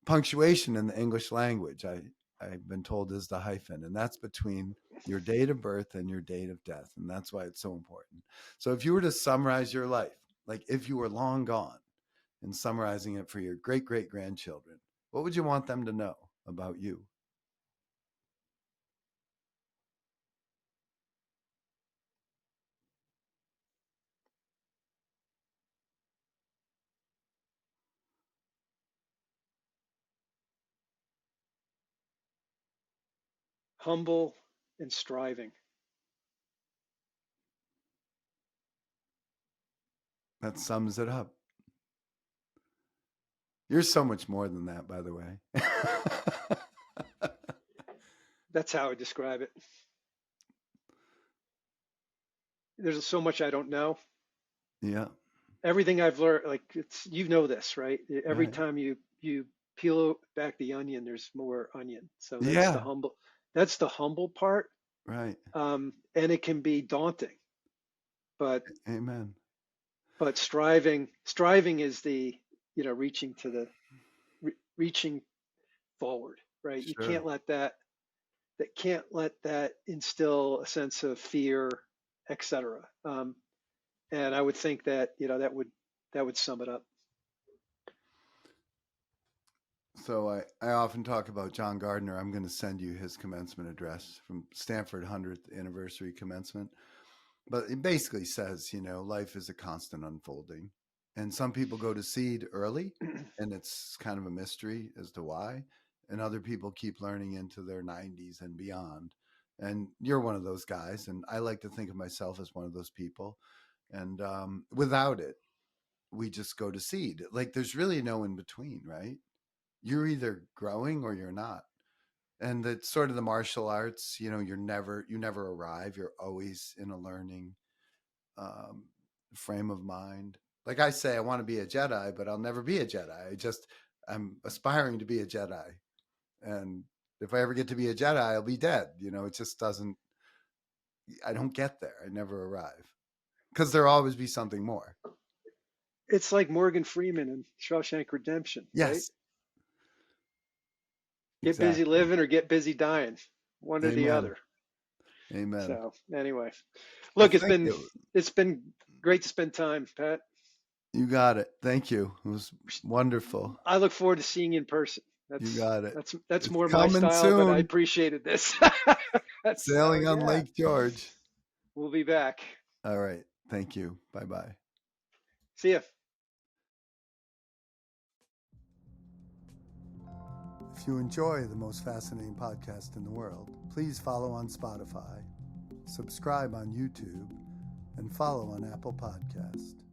punctuation in the English language, I've been told, is the hyphen. And that's between your date of birth and your date of death. And that's why it's so important. So if you were to summarize your life, like if you were long gone, and summarizing it for your great great grandchildren, what would you want them to know about you?
Humble and striving.
That sums it up. You're so much more than that, by the way.
That's how I describe it. There's so much I don't know.
Yeah.
Everything I've learned, like it's, you know this, right? Every
Right.
time you peel back the onion, there's more onion. So
Yeah.
that's the humble part.
Right.
And it can be daunting, but
Amen.
striving is the, reaching to the reaching forward, right? You
Sure.
can't let that instill a sense of fear, etc. And I would think that that would sum it up.
So I often talk about John Gardner. I'm going to send you his commencement address from Stanford 100th anniversary commencement. But it basically says, life is a constant unfolding. And some people go to seed early, and it's kind of a mystery as to why. And other people keep learning into their 90s and beyond. And you're one of those guys. And I like to think of myself as one of those people. And without it, we just go to seed. Like there's really no in between, right? You're either growing or you're not. And it's sort of the martial arts, you never arrive. You're always in a learning um, frame of mind. Like I say, I want to be a Jedi, but I'll never be a Jedi. I'm aspiring to be a Jedi. And if I ever get to be a Jedi, I'll be dead. It just doesn't, I don't get there. I never arrive because there'll always be something more.
It's like Morgan Freeman in Shawshank Redemption, right?
Yes,
Get busy
exactly.
living or get busy dying, one or the
Amen.
other.
Amen.
So anyway,
Well,
look,
thank you.
it's been great to spend time, Pat.
You got it. Thank you. It was wonderful.
I look forward to seeing you in person.
You got it.
That's
It's
more my
coming
style, but I
soon.
appreciated this. So
Sailing on
yeah,
Lake George.
we'll be back.
All right. Thank you. Bye bye.
See ya.
If you enjoy the most fascinating podcast in the world, please follow on Spotify, subscribe on YouTube, and follow on Apple Podcast.